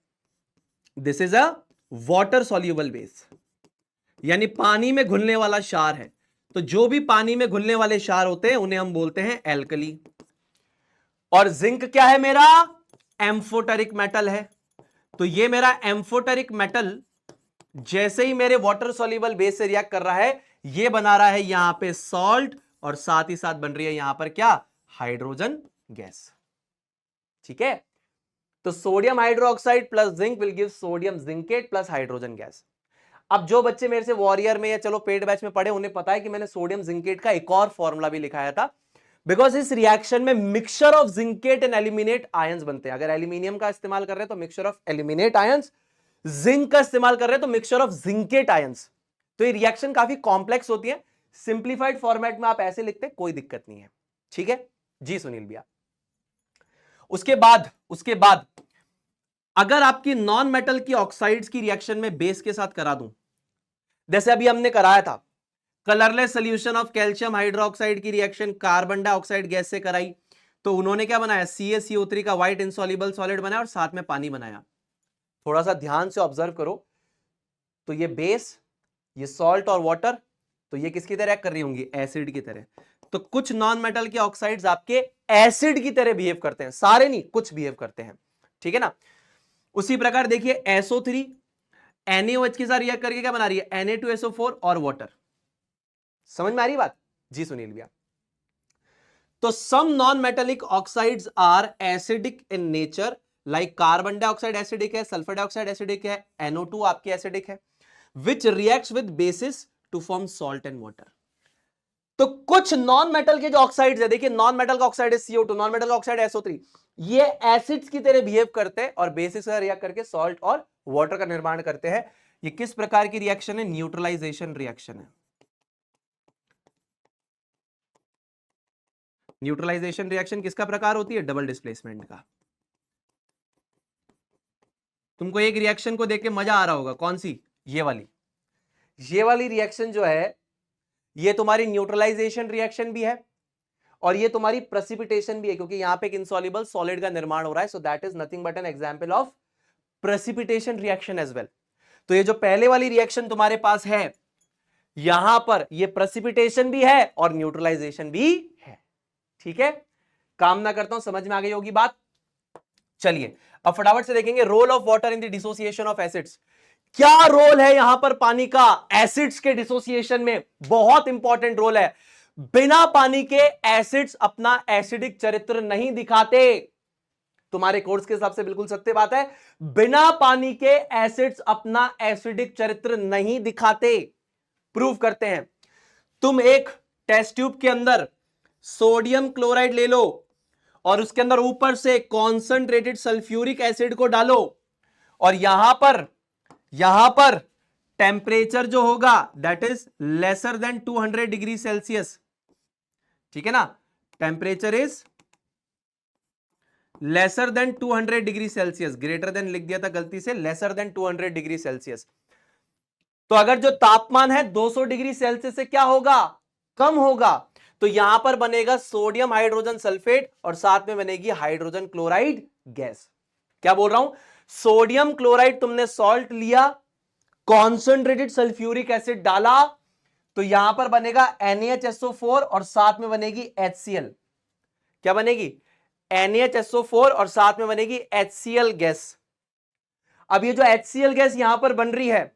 this is a water soluble base, यानी पानी में घुलने वाला क्षार है। तो जो भी पानी में घुलने वाले क्षार होते हैं उन्हें हम बोलते हैं एल्कली। और जिंक क्या है, मेरा एम्फोटेरिक मेटल है। तो ये मेरा एम्फोटेरिक मेटल जैसे ही मेरे वाटर सॉल्युबल बेस से रिएक्ट कर रहा है, ये बना रहा है यहां पे सॉल्ट, और साथ ही साथ बन रही है यहां पर क्या, हाइड्रोजन गैस। ठीक है, तो sodium hydroxide plus zinc will give sodium zincate plus hydrogen gas. अब जो बच्चे मेरे से वॉरियर में या चलो पेड बैच में पढ़े, उन्हें पता है कि मैंने सोडियम जिंकेट का एक और फॉर्मूला भी लिखाया था, बिकॉज इस रिएक्शन में mixture of zincate and aluminate ions बनते हैं। अगर एल्यूमिनियम का इस्तेमाल कर रहे हैं तो mixture of aluminate ions, zinc का इस्तेमाल कर रहे हैं तो मिक्सचर ऑफ जिंकेट आयंस। तो ये रिएक्शन काफी कॉम्प्लेक्स होती है, सिंप्लीफाइड फॉर्मेट में आप ऐसे लिखते हैं, कोई दिक्कत नहीं है। ठीक है जी सुनील भैया। उसके बाद अगर आपकी नॉन मेटल की ऑक्साइड्स की रिएक्शन में बेस के साथ करा दूं, जैसे अभी हमने कराया था colourless solution of calcium hydroxide की रिएक्शन कार्बन डाइऑक्साइड गैस से कराई, तो उन्होंने क्या बनाया, CaCO3 का व्हाइट इनसॉल्युबल सॉलिड बनाया और साथ में पानी बनाया। थोड़ा सा ध्यान से ऑब्जर्व करो, तो ये बेस, ये सॉल्ट और वाटर, तो ये किसकी तरह कर रही होंगी, एसिड की तरह। तो कुछ नॉन मेटल के ऑक्साइड्स आपके एसिड की तरह बिहेव करते हैं, सारे नहीं, कुछ बिहेव करते हैं। ठीक है ना। उसी प्रकार देखिए SO3 NaOH के साथ रिएक्ट करके क्या बना रही है, Na2SO4 और वाटर। समझ में आ रही बात जी सुनील भैया। तो some non metallic oxides are acidic in nature, like carbon dioxide acidic है, सल्फर डाइऑक्साइड एसिडिक है, NO2 आपकी एसिडिक है, which reacts with bases to form salt and water. तो कुछ नॉन मेटल के जो ऑक्साइड्स है, देखिए नॉन मेटल का ऑक्साइड है CO2, नॉन मेटल का ऑक्साइड SO3, ये एसिड्स की तरह बिहेव करते हैं और बेसिस से रिएक्ट करके सॉल्ट और वाटर का निर्माण करते हैं। ये किस प्रकार की रिएक्शन है, न्यूट्रलाइजेशन रिएक्शन है। न्यूट्रलाइजेशन रिएक्शन किसका प्रकार होती है, डबल डिस्प्लेसमेंट का। तुमको एक रिएक्शन को देख के मजा आ रहा होगा, कौन सी, ये वाली रिएक्शन जो है, ये तुम्हारी न्यूट्रलाइजेशन रिएक्शन भी है और ये तुम्हारी प्रेसिपिटेशन भी है, क्योंकि यहां पे एक इनसॉल्युबल सॉलिड का निर्माण हो रहा है। So that is nothing but an example of precipitation reaction as well. तो ये जो पहले वाली रिएक्शन तुम्हारे पास है, यहां पर ये प्रेसिपिटेशन भी है और न्यूट्रलाइजेशन भी है। ठीक है, कामना करता हूं समझ में आ गई होगी बात। चलिए अब फटाफट से देखेंगे role of water in the dissociation of acids. क्या रोल है यहां पर पानी का एसिड्स के डिसोसिएशन में, बहुत इंपॉर्टेंट रोल है। बिना पानी के एसिड्स अपना एसिडिक चरित्र नहीं दिखाते। तुम्हारे कोर्स के हिसाब से बिल्कुल सत्य बात है, बिना पानी के एसिड्स अपना एसिडिक चरित्र नहीं दिखाते। प्रूव करते हैं। तुम एक टेस्ट ट्यूब के अंदर सोडियम क्लोराइड ले लो और उसके अंदर ऊपर से कॉन्सेंट्रेटेड सल्फ्यूरिक एसिड को डालो, और यहां पर टेम्परेचर जो होगा that is lesser than 200 degree Celsius. ठीक है ना, temperature is lesser than 200 degree Celsius, greater than लिख दिया था गलती से, लेसर देन 200 डिग्री सेल्सियस। तो अगर जो तापमान है 200 डिग्री सेल्सियस से क्या होगा, कम होगा, तो यहां पर बनेगा सोडियम हाइड्रोजन सल्फेट और साथ में बनेगी हाइड्रोजन क्लोराइड गैस। क्या बोल रहा हूं, सोडियम क्लोराइड तुमने सॉल्ट लिया, कॉन्सेंट्रेटेड सल्फ्यूरिक एसिड डाला, तो यहां पर बनेगा NaHSO4 और साथ में बनेगी HCl। क्या बनेगी, NaHSO4 और साथ में बनेगी HCl गैस। अब ये जो HCl गैस यहां पर बन रही है,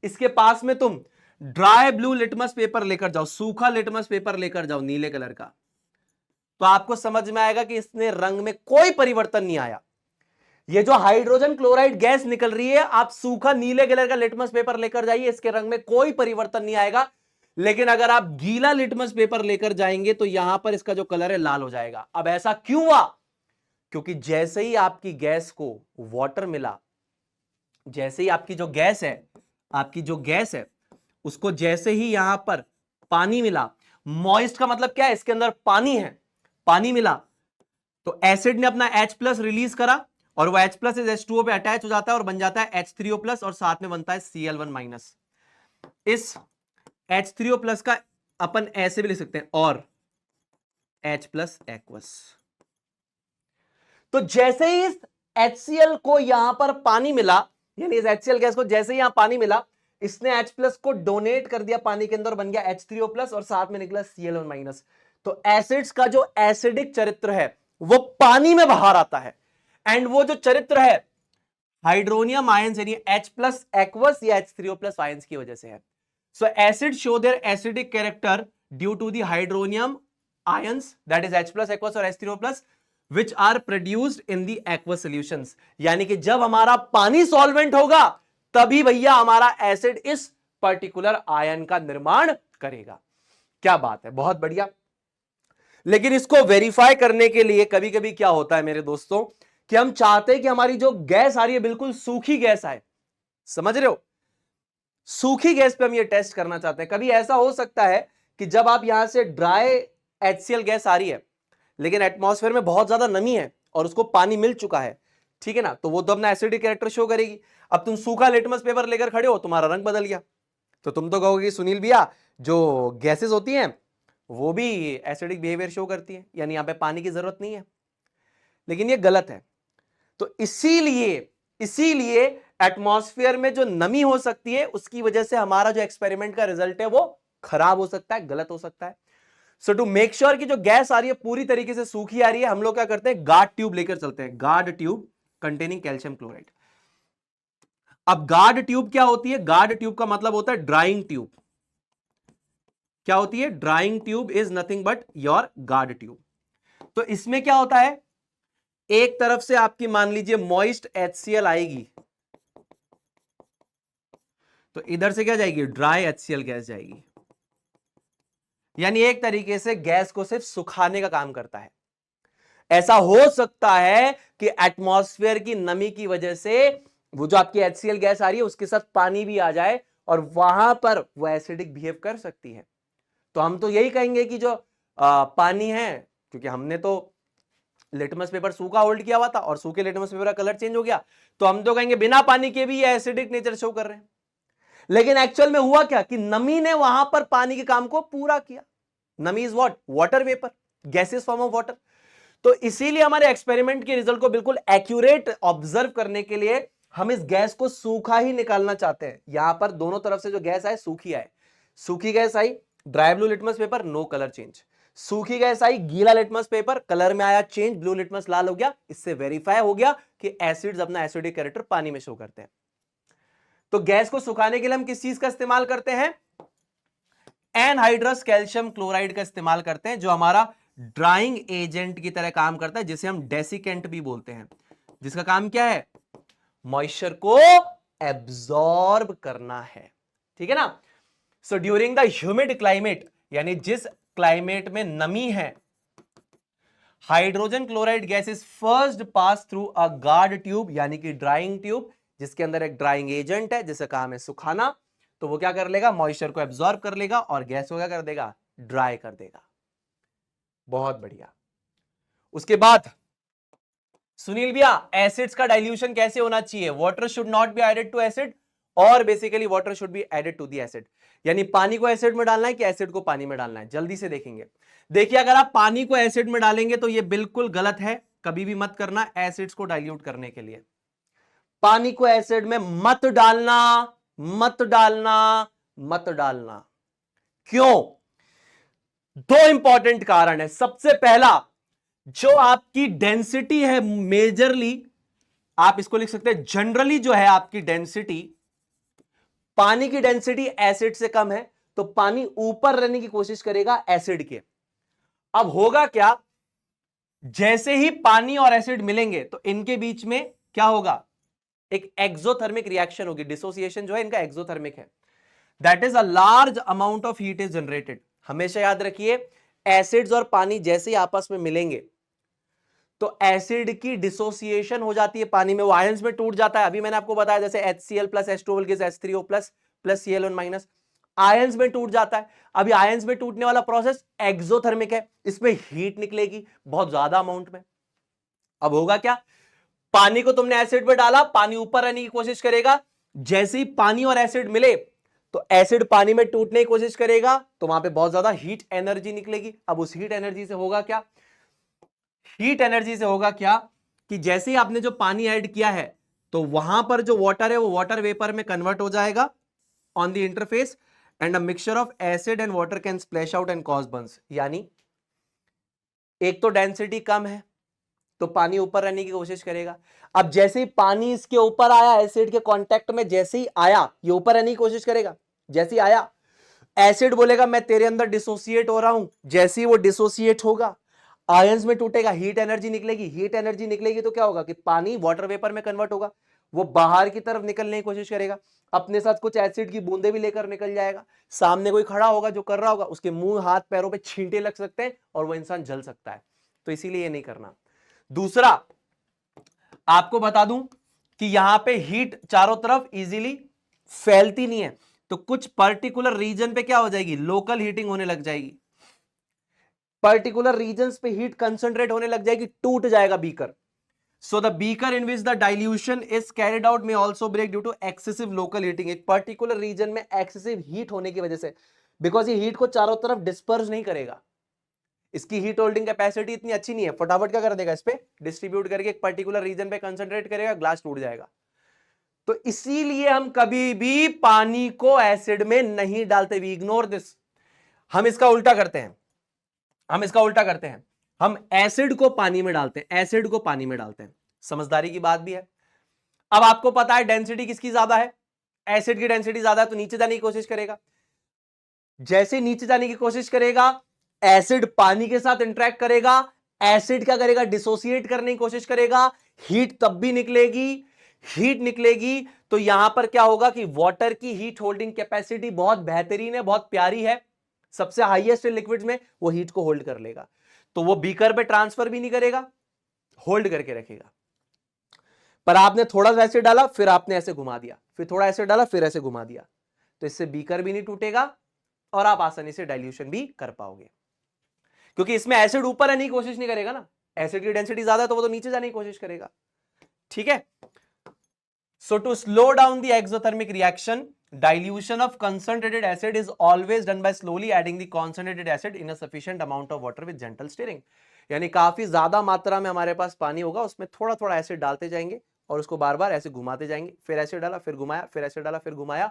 इसके पास में तुम ड्राई ब्लू लिटमस पेपर लेकर जाओ, सूखा लिटमस पेपर लेकर जाओ नीले कलर का, तो आपको समझ में आएगा कि इसने रंग में कोई परिवर्तन नहीं आया। ये जो हाइड्रोजन क्लोराइड गैस निकल रही है, आप सूखा नीले कलर का लिटमस पेपर लेकर जाइए, इसके रंग में कोई परिवर्तन नहीं आएगा। लेकिन अगर आप गीला लिटमस पेपर लेकर जाएंगे तो यहां पर इसका जो कलर है लाल हो जाएगा। अब ऐसा क्यों हुआ? क्योंकि जैसे ही आपकी गैस को वाटर मिला, जैसे ही आपकी जो गैस है, आपकी जो गैस है उसको जैसे ही यहां पर पानी मिला, मॉइस्ट का मतलब क्या है, इसके अंदर पानी है, पानी मिला तो एसिड ने अपना H+ रिलीज करा और वो H+ इस H2O पे अटैच हो जाता है और बन जाता है H3O+ और साथ में बनता है Cl1-। इस H3O+ का अपन ऐसे भी लिख सकते हैं और H+ एक्वस। तो जैसे ही इस HCl को यहां पर पानी मिला, यानी इस HCl गैस को जैसे ही यहां पानी मिला, इसने H+ को डोनेट कर दिया पानी के अंदर, बन गया H3O+ और साथ में निकला Cl1-। तो एसिड्स का जो एसिडिक चरित्र है वो पानी में बाहर आता है, एंड वो जो चरित्र है हाइड्रोनियम आयंस यानी H+ एक्वस या H3O+ आयंस की वजह से है। So acid show their acidic character due to the hydronium ions, that is H+ aqueous और H3O+, which are produced in the aqueous solutions। यानी कि जब हमारा पानी सॉल्वेंट होगा तभी भैया हमारा एसिड इस पर्टिकुलर आयन का निर्माण करेगा। क्या बात है, बहुत बढ़िया। लेकिन इसको वेरीफाई करने के लिए कभी कभी क्या होता है मेरे दोस्तों, कि हम चाहते हैं कि हमारी जो गैस आ रही है बिल्कुल सूखी गैस आए। समझ रहे हो? सूखी गैस पे हम ये टेस्ट करना चाहते हैं। कभी ऐसा हो सकता है कि जब आप यहां से ड्राई HCl गैस आ रही है लेकिन एटमॉस्फेयर में बहुत ज्यादा नमी है और उसको पानी मिल चुका है, ठीक है ना, तो वो तो अपना एसिडिक कैरेक्टर शो करेगी। अब तुम सूखा लिटमस पेपर लेकर खड़े हो, तुम्हारा रंग बदल गया, तो तुम तो कहोगे सुनील भैया जो गैसेस होती हैं वो भी एसिडिक बिहेवियर शो करती है, यानी यहां पे पानी की जरूरत नहीं है। लेकिन ये गलत है। तो इसीलिए एटमॉस्फेयर में जो नमी हो सकती है उसकी वजह से हमारा जो एक्सपेरिमेंट का रिजल्ट है वो खराब हो सकता है, गलत हो सकता है। सो टू मेक श्योर कि जो गैस आ रही है पूरी तरीके से सूखी आ रही है, हम लोग क्या करते हैं, गार्ड ट्यूब लेकर चलते हैं, guard tube containing calcium chloride. अब गार्ड ट्यूब क्या होती है? गार्ड ट्यूब का मतलब होता है ड्राइंग ट्यूब। क्या होती है? Drawing tube is nothing but your guard tube. तो इसमें क्या होता है, एक तरफ से आपकी मान लीजिए मॉइस्ट HCl आएगी, तो इधर से क्या जाएगी, ड्राई HCl गैस जाएगी। यानी एक तरीके से गैस को सिर्फ सुखाने का काम करता है। ऐसा हो सकता है कि एटमॉस्फेयर की नमी की वजह से वो जो आपकी HCl गैस आ रही है उसके साथ पानी भी आ जाए और वहां पर वो एसिडिक बिहेव कर सकती है। तो हम तो यही कहेंगे कि जो पानी है, क्योंकि हमने तो लिटमस पेपर सूखा होल्ड किया हुआ था और सूखे लिटमस पेपर का कलर चेंज हो गया, तो हम तो कहेंगे बिना पानी के भी ये एसिडिक नेचर शो कर रहे हैं। लेकिन एक्चुअल में हुआ क्या कि नमी ने वहां पर पानी के काम को पूरा किया। नमी is what? Water vapour, gases form of water. तो इसीलिए हमारे एक्सपेरिमेंट के रिजल्ट को बिल्कुल एक्यूरेट ऑब्जर्व करने के लिए हम इस गैस को सूखा ही निकालना चाहते हैं। यहां पर दोनों तरफ से जो गैस आए सूखी आए। सूखी गैस आई, dry blue litmus paper, no colour change. सूखी गैस आई, गीला लिटमस पेपर, कलर में आया चेंज, ब्लू लिटमस लाल हो गया। इससे वेरीफाई हो गया कि एसिड्स अपना एसिडिक कैरेक्टर पानी में शो करते हैं। तो गैस को सुखाने के लिए हम किस चीज का इस्तेमाल करते हैं? एनहाइड्रस कैल्शियम क्लोराइड का इस्तेमाल करते हैं, जो हमारा ड्राइंग एजेंट की तरह काम करता है, जिसे हम डेसिकेंट भी बोलते हैं, जिसका काम क्या है, मॉइस्चर को एब्जॉर्ब करना है। ठीक है ना? So during the humid climate, यानी जिस क्लाइमेट में नमी है, hydrogen chloride gas is first pass through a guard tube, यानी कि ड्राइंग ट्यूब, जिसके अंदर एक ड्राइंग एजेंट है जिसका काम है सुखाना। तो वो क्या कर लेगा, मॉइस्चर को एब्जॉर्ब कर लेगा और गैस को क्या कर देगा, ड्राई कर देगा। बहुत बढ़िया। उसके बाद सुनील भैया एसिड्स का डाइल्यूशन कैसे होना चाहिए? Water should not be added to acid और basically water should be added to the acid. यानी पानी को एसिड में डालना है कि एसिड को पानी में डालना है? जल्दी से देखेंगे। देखिए, अगर आप पानी को एसिड में डालेंगे तो यह बिल्कुल गलत है, कभी भी मत करना एसिड्स को डाइल्यूट करने के लिए। पानी को एसिड में मत डालना, मत डालना, मत डालना। क्यों? दो इंपॉर्टेंट कारण है। सबसे पहला, जो आपकी डेंसिटी है मेजरली, आप इसको लिख सकते हैं जनरली, जो है आपकी डेंसिटी, पानी की डेंसिटी एसिड से कम है, तो पानी ऊपर रहने की कोशिश करेगा एसिड के। अब होगा क्या, जैसे ही पानी और एसिड मिलेंगे तो इनके बीच में क्या होगा, एक एक्सोथर्मिक रिएक्शन होगी। डिसोसिएशन जो है इनका एक्सोथर्मिक है। That is a large amount of heat is generated. हमेशा याद रखिए, एसिड्स और पानी जैसे ही आपस में मिलेंगे तो एसिड की डिसोसिएशन हो जाती है पानी में, वो आयंस में टूट जाता है। अभी मैंने आपको बताया जैसे HCl plus H2O gives H3O plus plus Cl1 minus, ions में टूट जाता है। अभी आयंस में टूटने वाला प्रोसेस एक्सोथर्मिक है, इसमें हीट निकलेगी बहुत ज्यादा अमाउंट में। अब होगा क्या, पानी को तुमने एसिड में डाला, पानी ऊपर आने की कोशिश करेगा, जैसे ही पानी और एसिड मिले तो एसिड पानी में टूटने की कोशिश करेगा, तो वहां पे बहुत ज्यादा हीट एनर्जी निकलेगी। अब उस हीट एनर्जी से होगा क्या, हीट एनर्जी से होगा क्या कि जैसे ही आपने जो पानी ऐड किया है तो वहां पर जो वाटर है वो वाटर वेपर में कन्वर्ट हो जाएगा on the interface, and a mixture of acid and water can splash out and cause Burns. यानी एक तो डेंसिटी कम है तो पानी ऊपर रहने की कोशिश करेगा। अब जैसे ही पानी इसके ऊपर आया, एसिड के कांटेक्ट में जैसे ही आया, ये ऊपर रहने की कोशिश करेगा। जैसे ही आया, एसिड बोलेगा मैं तेरे अंदर डिसोसिएट हो रहा हूं। जैसे ही वो डिसोसिएट होगा, आयंस में टूटेगा, हीट एनर्जी निकलेगी। हीट एनर्जी निकलेगी तो क्या होगा कि पानी वाटर वेपर में कन्वर्ट होगा, वो बाहर की तरफ निकलने की कोशिश करेगा, अपने साथ कुछ एसिड की बूंदे भी लेकर निकल जाएगा। सामने कोई खड़ा होगा जो कर रहा होगा, उसके मुंह हाथ पैरों पे छींटे लग सकते हैं और वो इंसान जल सकता है, तो इसीलिए ये नहीं करना। दूसरा आपको बता दूं कि यहां पे हीट चारों तरफ इजीली फैलती नहीं है, तो कुछ पर्टिकुलर रीजन पे क्या हो जाएगी, लोकल हीटिंग होने लग जाएगी। पर्टिकुलर रीजन्स पे हीट कंसंट्रेट होने लग जाएगी, टूट जाएगा beaker. So the beaker in which the dilution is carried out में also break due to excessive local heating. एक पर्टिकुलर रीजन में एक्सेसिव हीट होने की वजह से, बिकॉज ये हीट को चारों तरफ डिस्पर्स नहीं करेगा, इसकी हीट होल्डिंग कैपेसिटी इतनी अच्छी नहीं है, फटाफट क्या कर देगा, इस पे डिस्ट्रीब्यूट करके एक पर्टिकुलर रीजन पे कंसंट्रेट करेगा, ग्लास टूट जाएगा। तो इसीलिए हम कभी भी पानी को एसिड में नहीं डालते, वी इग्नोर दिस। हम इसका उल्टा करते हैं, हम एसिड को पानी में डालते हैं, एसिड को पानी में डालते हैं। समझदारी की बात भी है। अब आपको पता है डेंसिटी किसकी ज्यादा है, एसिड की डेंसिटी ज्यादा है, तो नीचे जाने की कोशिश करेगा। जैसे नीचे जाने की कोशिश करेगा, एसिड पानी के साथ इंटरेक्ट करेगा, एसिड क्या करेगा, डिसोसिएट करने की कोशिश करेगा, हीट तब भी निकलेगी। हीट निकलेगी तो यहां पर क्या होगा कि वाटर की हीट होल्डिंग कैपेसिटी बहुत बेहतरीन है, बहुत प्यारी है, सबसे हाईएस्ट लिक्विड्स में, वो हीट को होल्ड कर लेगा। तो वो बीकर पे ट्रांसफर भी नहीं करेगा, होल्ड करके रखेगा। पर आपने थोड़ा सा एसिड डाला, फिर आपने ऐसे घुमा दिया, फिर थोड़ा एसिड डाला, फिर ऐसे घुमा दिया, तो इससे बीकर भी नहीं टूटेगा और आप आसानी से डाइल्यूशन भी कर पाओगे, क्योंकि इसमें एसिड ऊपर आने की कोशिश नहीं करेगा ना, एसिड की डेंसिटी ज्यादा है तो वो तो नीचे जाने की कोशिश करेगा। ठीक है, so to slow down the exothermic reaction, dilution of concentrated acid is always done by slowly adding the concentrated acid in a sufficient amount of water with gentle stirring। यानी काफी ज्यादा मात्रा में हमारे पास पानी होगा, उसमें थोड़ा थोड़ा एसिड डालते जाएंगे और उसको बार बार ऐसे घुमाते जाएंगे, फिर एसिड डाला, फिर घुमाया, फिर एसिड डाला, फिर घुमाया।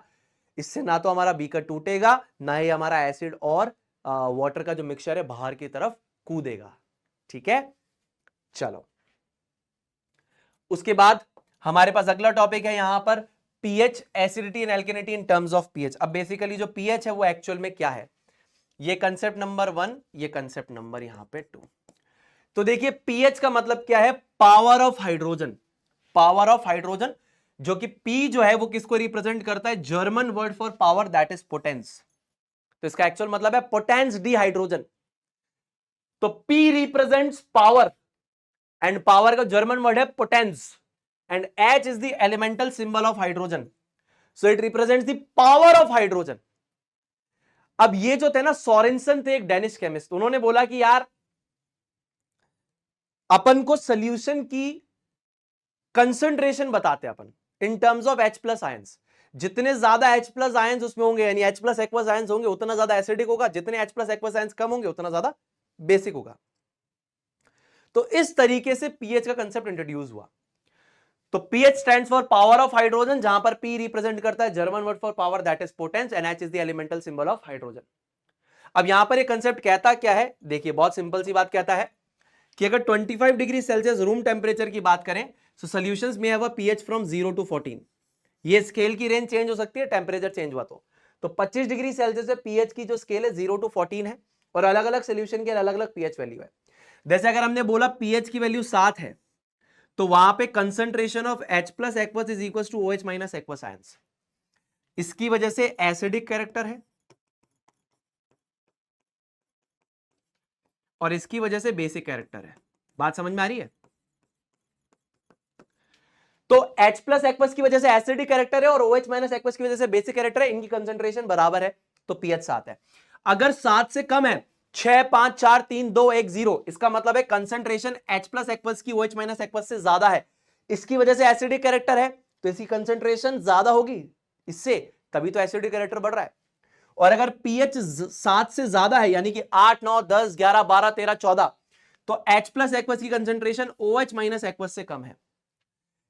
इससे ना तो हमारा बीकर टूटेगा, ना ही हमारा एसिड और वाटर का जो मिक्सचर है बाहर की तरफ कूदेगा। ठीक है, चलो उसके बाद हमारे पास अगला टॉपिक है यहां पर pH, acidity and alkalinity in terms of pH. अब बेसिकली जो पीएच है वो एक्चुअल में क्या है, ये कंसेप्ट नंबर 1, ये कंसेप्ट नंबर यहां पे 2। तो देखिए पीएच का मतलब क्या है, power of hydrogen, power of hydrogen, जो कि पी जो है वो किसको रिप्रेजेंट करता है, German word for power that is potence. तो इसका एक्चुअल मतलब है पोटेंस डी हाइड्रोजन। तो P represents power, and power का जर्मन वर्ड है potence, and H is the elemental symbol of hydrogen, so it represents the power of hydrogen। अब ये जो थे ना, सोरेनसन थे एक डेनिश केमिस्ट, उन्होंने बोला कि यार अपन को सोल्यूशन की कंसंट्रेशन बताते हैं अपन in terms of H plus ions. जितने ज्यादा H प्लस आयंस उसमें होंगे, यानी H प्लस एक्वस आयंस होंगे, उतना ज्यादा एसिडिक होगा, जितने H प्लस एक्वस आयंस कम होंगे उतना ज्यादा बेसिक होगा। तो इस तरीके से पीएच का कंसेप्ट इंट्रोड्यूस हुआ। तो pH stands for power of hydrogen, जहां पर P रिप्रेजेंट करता है German word for power that is potence, and H is the elemental symbol of hydrogen. अब यहां पर एक कंसेप्ट कहता क्या है, देखिए बहुत सिंपल सी बात कहता है कि अगर 25 डिग्री सेल्सियस रूम टेम्परेचर की बात करें, सो सॉल्यूशंस में have a pH from 0 to 14। ये स्केल की रेंज चेंज हो सकती है, टेम्परेचर चेंज हुआ तो 25 डिग्री सेल्सियस से pH की जो स्केल है 0 to 14 है, और अलग अलग सोल्यूशन के अलग अलग pH वैल्यू है। जैसे अगर हमने बोला pH की वैल्यू 7 है, तो वहां पे concentration of H plus aqueous is equal to OH minus aqueous ions. इसकी वजह से एसिडिक कैरेक्टर है और इसकी वजह से बेसिक कैरेक्टर है। बात समझ में आ रही है? तो H प्लस एक्वस की वजह से एसिडिक कैरेक्टर है और OH माइनस एक्वस की वजह से बेसिक कैरेक्टर है। इनकी कंसंट्रेशन बराबर है तो pH 7 है। अगर 7 से कम है, 6, 5, 4, 3, 2, 1, 0, इसका मतलब है कंसंट्रेशन H प्लस एक्वस की OH माइनस एक्वस से ज्यादा है। इसकी वजह से एसिडिक कैरेक्टर है तो इसकी कंसंट्रेशन ज्यादा होगी इससे, तभी तो एसिडिक कैरेक्टर बढ़ रहा है। और अगर pH 7 से ज्यादा है, यानी कि 8, 9, 10, 11, 12, 13, 14, तो H प्लस एक्वस की कंसंट्रेशन OH माइनस एक्वस से कम है।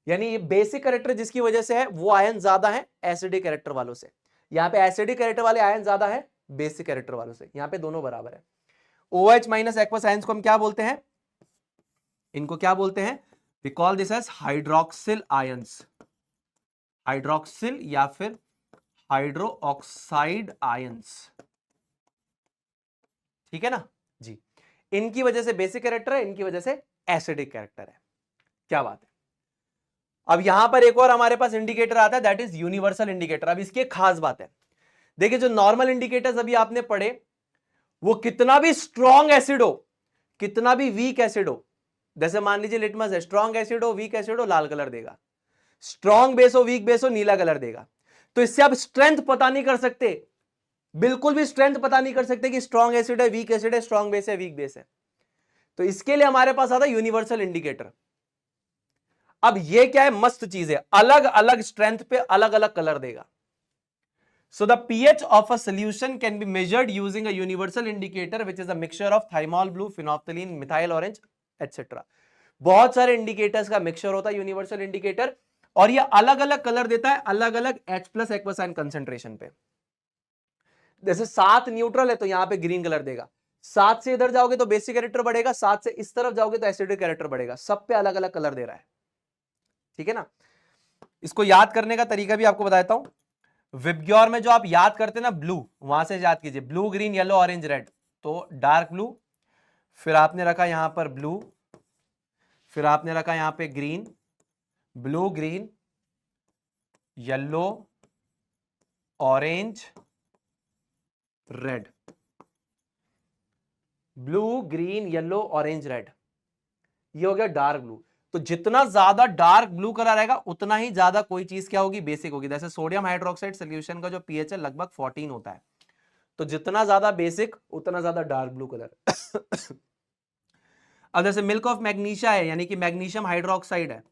यानी ये बेसिक कैरेक्टर जिसकी वजह से है वो आयन ज्यादा है एसिडिक कैरेक्टर वालों से। यहां पे एसिडिक कैरेक्टर वाले आयन ज्यादा है बेसिक कैरेक्टर वालों से। यहां पे दोनों बराबर है। OH माइनस एक्वस आयंस को हम क्या बोलते हैं? इनको क्या बोलते हैं? We call this as hydroxyl ions. Hydroxyl या फिर हाइड्रो ऑक्साइड आयंस। ठीक है ना जी। इनकी वजह से बेसिक कैरेक्टर है, इनकी वजह से एसिडिक कैरेक्टर है। क्या बात है। अब यहां पर एक और हमारे पास इंडिकेटर आता है, दैट इज यूनिवर्सल इंडिकेटर। अब इसकी एक खास बात है, देखिए जो नॉर्मल इंडिकेटर्स अभी आपने पढ़े, वो कितना भी स्ट्रॉन्ग एसिड हो, कितना भी वीक एसिड हो, जैसे मान लीजिए लिटमस है, स्ट्रॉन्ग एसिड हो, वीक एसिड हो, लाल कलर देगा, स्ट्रॉन्ग बेस हो, वीक बेस हो, नीला कलर देगा। तो इससे आप स्ट्रेंथ पता नहीं कर सकते, बिल्कुल भी स्ट्रेंथ पता नहीं कर सकते कि स्ट्रॉन्ग एसिड है, वीक एसिड है, स्ट्रॉन्ग बेस है, वीक बेस है। तो इसके लिए हमारे पास आता है यूनिवर्सल इंडिकेटर। अब ये क्या है, मस्त चीज है, अलग अलग स्ट्रेंथ पे अलग अलग कलर देगा। So the pH of a solution can be measured using a universal indicator which is a mixture of thymol blue, phenolphthalein, methyl orange, etc. बहुत सारे इंडिकेटर्स का मिक्सचर होता है यूनिवर्सल इंडिकेटर, और ये अलग अलग कलर देता है अलग अलग H plus aqueous ion concentration पे। जैसे 7 न्यूट्रल है तो यहां पे ग्रीन कलर देगा, 7 से इधर जाओगे तो बेसिक कैरेक्टर बढ़ेगा, 7 से इस तरफ जाओगे तो एसिडिक कैरेक्टर बढ़ेगा। सब पे अलग अलग कलर दे रहा है। ठीक है ना। इसको याद करने का तरीका भी आपको बताता हूं। विबग्योर में जो आप याद करते हैं ना ब्लू, वहां से याद कीजिए, blue, green, yellow, orange, red. तो डार्क ब्लू, फिर आपने रखा यहां पर ब्लू, फिर आपने रखा यहां पे green, blue, green, yellow, orange, red. Blue, green, yellow, orange, red, ये हो गया डार्क ब्लू। तो जितना ज्यादा डार्क ब्लू कलर आएगा उतना ही ज्यादा कोई चीज क्या होगी, बेसिक होगी। जैसे सोडियम हाइड्रोक्साइड सोल्यूशन का जो पीएच है लगभग 14 होता है, तो जितना ज्यादा बेसिक उतना ज्यादा डार्क ब्लू कलर। अब जैसे मिल्क ऑफ मैग्नीशिया है, यानी कि मैग्नीशियम हाइड्रोक्साइड है,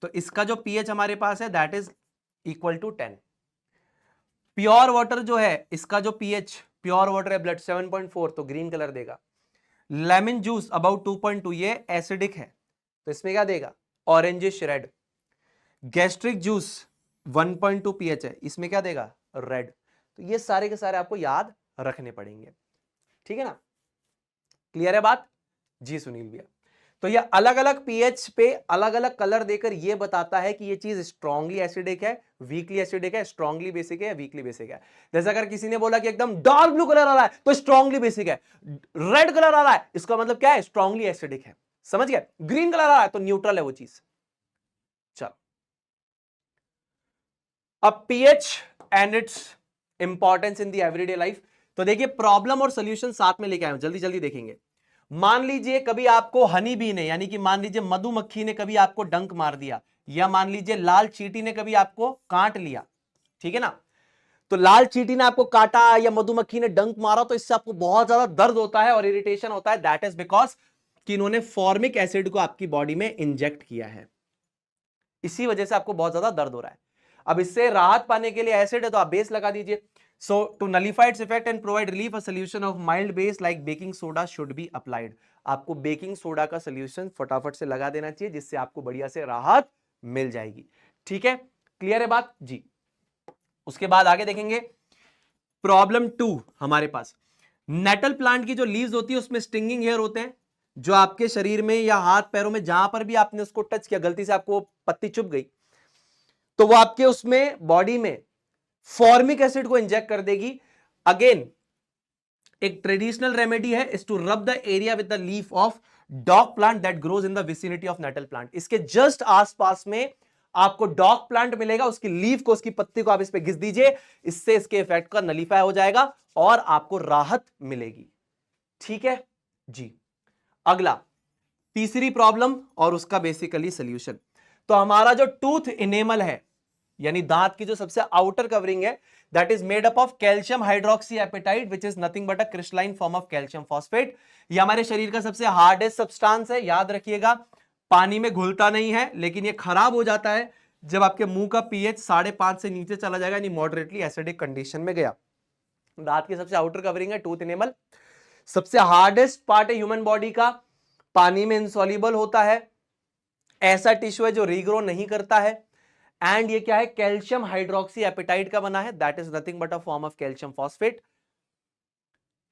तो इसका जो पीएच हमारे पास है that is equal to 10। Pure water जो है, इसका जो पीएच प्योर वाटर है ब्लड 7.4, तो ग्रीन कलर देगा। लेमन जूस अबाउट 2.2, ये एसिडिक है, तो इसमें क्या देगा, orangish red. Gastric juice 1.2 pH है, इसमें क्या देगा, रेड। तो ये सारे के सारे आपको याद रखने पड़ेंगे। ठीक है ना, क्लियर है बात जी सुनील भैया। तो ये अलग अलग पीएच पे अलग अलग कलर देकर ये बताता है कि ये चीज स्ट्रांगली एसिडिक है, वीकली एसिडिक है, स्ट्रांगली बेसिक है, वीकली बेसिक है। जैसे अगर किसी ने बोला कि एकदम डार्क ब्लू कलर आ रहा है तो स्ट्रांगली बेसिक है, रेड कलर आ रहा है इसका मतलब क्या है, स्ट्रांगली एसिडिक है। समझ गए, ग्रीन कलर आ रहा है तो न्यूट्रल है वो चीज। चलो अब pH and its importance in the everyday life. तो देखिए प्रॉब्लम और सॉल्यूशन साथ में लेके आए, जल्दी जल्दी देखेंगे। मान लीजिए कभी आपको हनी बी ने, यानी कि मान लीजिए मधुमक्खी ने कभी आपको डंक मार दिया, या मान लीजिए लाल चींटी ने कभी आपको काट लिया। ठीक है ना, तो लाल चींटी ने आपको काटा या मधुमक्खी ने डंक मारा तो इससे आपको बहुत ज्यादा दर्द होता है और इरिटेशन होता है। दैट इज बिकॉज कि इन्होंने फॉर्मिक एसिड को आपकी बॉडी में इंजेक्ट किया है, इसी वजह से आपको बहुत ज्यादा दर्द हो रहा है। अब इससे राहत पाने के लिए एसिड है तो आप बेस लगा दीजिए। So to nullify its effect and provide relief, a solution of mild base like baking soda should be applied. आपको बेकिंग सोडा का सोल्यूशन फटाफट से लगा देना चाहिए, जिससे आपको बढ़िया से राहत मिल जाएगी। ठीक है, क्लियर है बात जी। उसके बाद आगे देखेंगे प्रॉब्लम 2 हमारे पास। नेटल प्लांट की जो लीव्स होती है उसमें स्टिंगिंग हेयर होते हैं, जो आपके शरीर में या हाथ पैरों में जहां पर भी आपने उसको टच किया, गलती से आपको पत्ती चुभ गई, तो वो आपके उसमें बॉडी में फॉर्मिक एसिड को इंजेक्ट कर देगी। अगेन एक ट्रेडिशनल रेमेडी है is to rub the area with the leaf of dock plant that grows in the vicinity of nettle plant. इसके जस्ट आसपास में आपको डॉग प्लांट मिलेगा, उसकी लीफ को, उसकी पत्ती को आप इस पे घिस दीजिए, इससे इसके इफेक्ट का नलीफाई हो जाएगा और आपको राहत मिलेगी। ठीक है जी। अगला तीसरी प्रॉब्लम और उसका बेसिकली सोल्यूशन। तो हमारा जो टूथ इनेमल है, यानी दांत की जो सबसे आउटर कवरिंग है, that is made up of calcium hydroxy apatite which is nothing but a crystalline form of calcium phosphate. ये हमारे शरीर का सबसे हार्डेस्ट सब्सटेंस है, याद रखिएगा। पानी में घुलता नहीं है, लेकिन ये खराब हो जाता है जब आपके मुंह का पीएच 5.5 से नीचे चला जाएगा, यानी मॉडरेटली एसिडिक कंडीशन में गया। दांत की सबसे आउटर कवरिंग है टूथ इनेमल, सबसे हार्डेस्ट पार्ट है ह्यूमन बॉडी का, पानी में इनसॉल्युबल होता है, ऐसा टिश्यू है जो रीग्रो नहीं करता है, एंड ये क्या है, कैल्शियम हाइड्रोक्सी एपेटाइट का बना है, that is nothing but a form of calcium phosphate.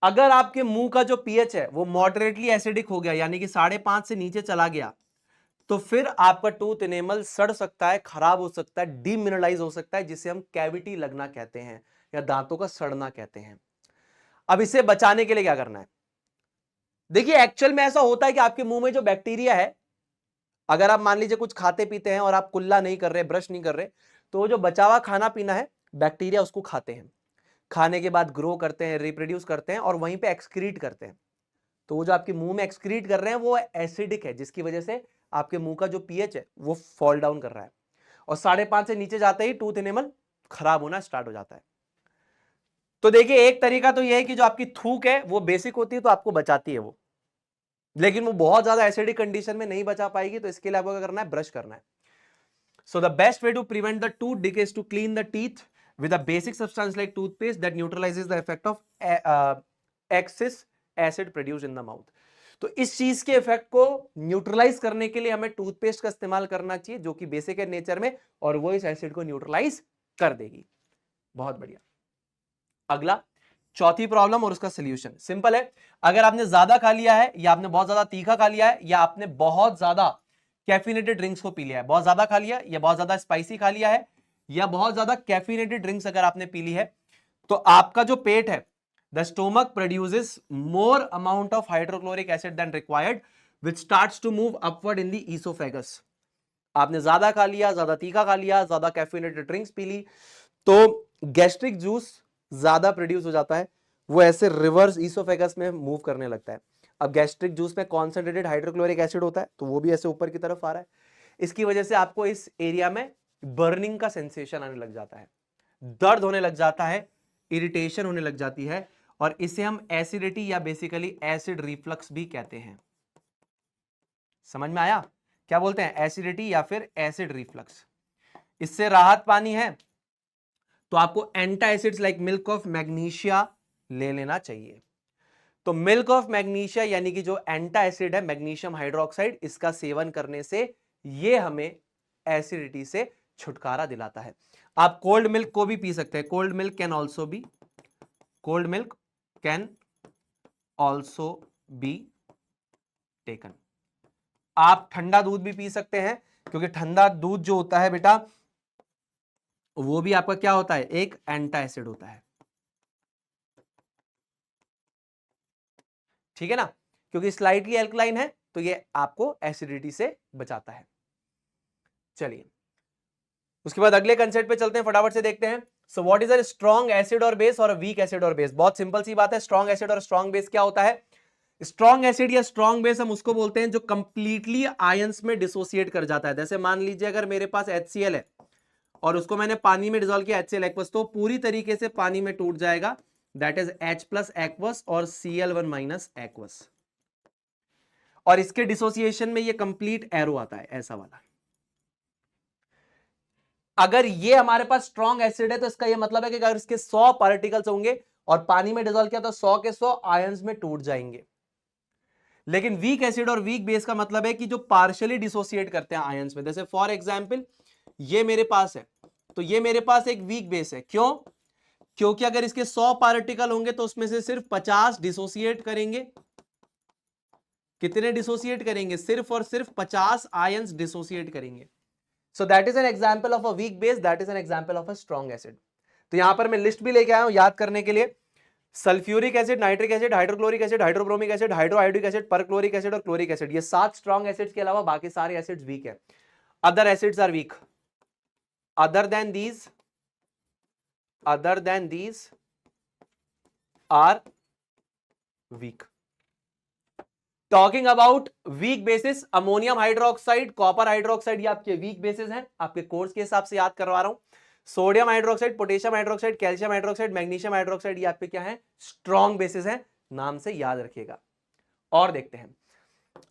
अगर आपके मुंह का जो पीएच है वो मॉडरेटली एसिडिक हो गया, यानी कि 5.5 से नीचे चला गया, तो फिर आपका टूथ इनेमल सड़ सकता है, खराब हो सकता है, डीमिनरलाइज हो सकता है, जिसे हम कैविटी लगना कहते हैं या दांतों का सड़ना कहते हैं। अब इसे बचाने के लिए क्या करना है? देखिए एक्चुअल में ऐसा होता है कि आपके मुंह में जो बैक्टीरिया है, अगर आप मान लीजिए कुछ खाते पीते हैं और आप कुल्ला नहीं कर रहे, ब्रश नहीं कर रहे, तो जो बचा हुआ खाना पीना है, बैक्टीरिया उसको खाते हैं, खाने के बाद ग्रो करते हैं, रिप्रोड्यूस करते हैं और वहीं पे एक्सक्रीट करते हैं। तो वो जो आपके मुंह में एक्सक्रीट कर रहे हैं वो एसिडिक है, जिसकी वजह से आपके मुंह का जो पीएच है वो फॉल डाउन कर रहा है, और 5.5 से नीचे जाते ही टूथ इनेमल खराब होना स्टार्ट हो जाता है। तो देखिए एक तरीका तो यह है कि जो आपकी थूक है वो बेसिक होती है तो आपको बचाती है वो, लेकिन वो बहुत ज्यादा एसिडिक कंडीशन में नहीं बचा पाएगी, तो इसके लिए आपको क्या करना है, ब्रश करना है। So the best way to prevent the tooth decay is to clean the teeth with a basic substance like toothpaste that neutralizes the effect of excess acid produced in the mouth। तो इस चीज के effect को neutralise करने के लिए हमें toothpaste का इस्तेमाल करना चाहिए, जो कि बेसिक है नेचर में, और वो इस एसिड को न्यूट्रलाइज कर देगी। बहुत बढ़िया। अगला चौथी प्रॉब्लम और उसका सोल्यूशन सिंपल है। अगर आपने ज्यादा खा लिया है, या आपने बहुत ज्यादा तीखा खा लिया है, या आपने बहुत ज्यादा कैफिनेटेड ड्रिंक्स को पी लिया है, बहुत ज्यादा खा लिया, या बहुत ज्यादा स्पाइसी खा लिया है, या बहुत ज्यादा कैफिनेटेड ड्रिंक्स अगर आपने पी ली है, तो आपका जो पेट है, the stomach produces more amount of hydrochloric acid than required which starts to move upward in the oesophagus. आपने ज्यादा खा लिया, ज्यादा तीखा खा लिया, ज्यादा कैफिनेटेड ड्रिंक्स पी ली, तो गैस्ट्रिक जूस ज्यादा प्रोड्यूस हो जाता है, वो ऐसे रिवर्स ईसोफेगस में मूव करने लगता है। अब गैस्ट्रिक जूस में कॉन्सेंट्रेटेड हाइड्रोक्लोरिक एसिड होता है, तो वो भी ऐसे ऊपर की तरफ आ रहा है। इसकी वजह से आपको इस एरिया में बर्निंग का सेंसेशन आने लग जाता है, दर्द होने लग जाता है, इरिटेशन होने लग जाती है, और इसे हम एसिडिटी या बेसिकली एसिड रिफ्लक्स भी कहते हैं। समझ में आया? क्या बोलते हैं, एसिडिटी या फिर एसिड रिफ्लक्स। इससे राहत पानी है तो आपको antacids like milk of magnesia ले लेना चाहिए। तो मिल्क ऑफ मैग्नीशिया यानी कि जो एंटा एसिड है, मैग्नीशियम हाइड्रोक्साइड, इसका सेवन करने से ये हमें एसिडिटी से छुटकारा दिलाता है। आप कोल्ड मिल्क को भी पी सकते हैं, cold milk can also be taken. आप ठंडा दूध भी पी सकते हैं, क्योंकि ठंडा दूध जो होता है बेटा, वो भी आपका क्या होता है, एक एंटा एसिड होता है। ठीक है ना, क्योंकि स्लाइटली एल्कलाइन है, तो ये आपको एसिडिटी से बचाता है। चलिए उसके बाद अगले कंसेप्ट पे चलते हैं, फटाफट से देखते हैं। So what is a strong acid और बेस और वीक एसिड और बेस? बहुत सिंपल सी बात है, स्ट्रॉन्ग एसिड और स्ट्रॉन्ग बेस क्या होता है? स्ट्रॉन्ग एसिड या स्ट्रॉन्ग बेस हम उसको बोलते हैं जो कंप्लीटली आयंस में डिसोसिएट कर जाता है। जैसे मान लीजिए अगर मेरे पास HCl है और उसको मैंने पानी में डिसॉल्व किया, HCl एक्वस, तो पूरी तरीके से पानी में टूट जाएगा, that is H plus aqueous और Cl1 माइनस एक्वस। और इसके डिसोसिएशन में ये कंप्लीट एरो आता है, ऐसा वाला। अगर ये हमारे पास स्ट्रॉन्ग एसिड है तो इसका ये मतलब है कि अगर इसके 100 पार्टिकल्स होंगे और पानी में डिसॉल्व किया तो 100 के 100 आयंस में टूट जाएंगे। लेकिन वीक एसिड और वीक बेस का मतलब है कि जो पार्शियली डिसोसिएट करते हैं आयंस में। जैसे फॉर एग्जांपल ये मेरे पास है, तो ये मेरे पास एक वीक बेस है। क्यों? क्योंकि अगर इसके 100 पार्टिकल होंगे तो उसमें से सिर्फ 50 डिसोसिएट करेंगे। कितने डिसोसिएट करेंगे? सिर्फ और सिर्फ 50 आयंस डिसोसिएट करेंगे। So that is an example of a weak base, that is an example of a strong acid। तो यहां पर मैं लिस्ट भी लेके आया हूं याद करने के लिए। Sulphuric acid, nitric acid, hydrochloric acid, hydrobromic acid, hydroiodic acid, perchloric acid और क्लोरिक एसिड, ये 7 स्ट्रॉन्ग एसिड्स के अलावा बाकी सारे एसिड्स वीक है. Other acids are weak. Other than these are weak. Talking about weak bases, ammonium hydroxide, copper hydroxide, ये आपके वीक बेसिस हैं. आपके कोर्स के हिसाब से याद करवा रहा हूं. Sodium hydroxide, potassium hydroxide, calcium hydroxide, magnesium hydroxide, ये आपके क्या है, स्ट्रॉन्ग बेसिस हैं. नाम से याद रखिएगा. और देखते हैं,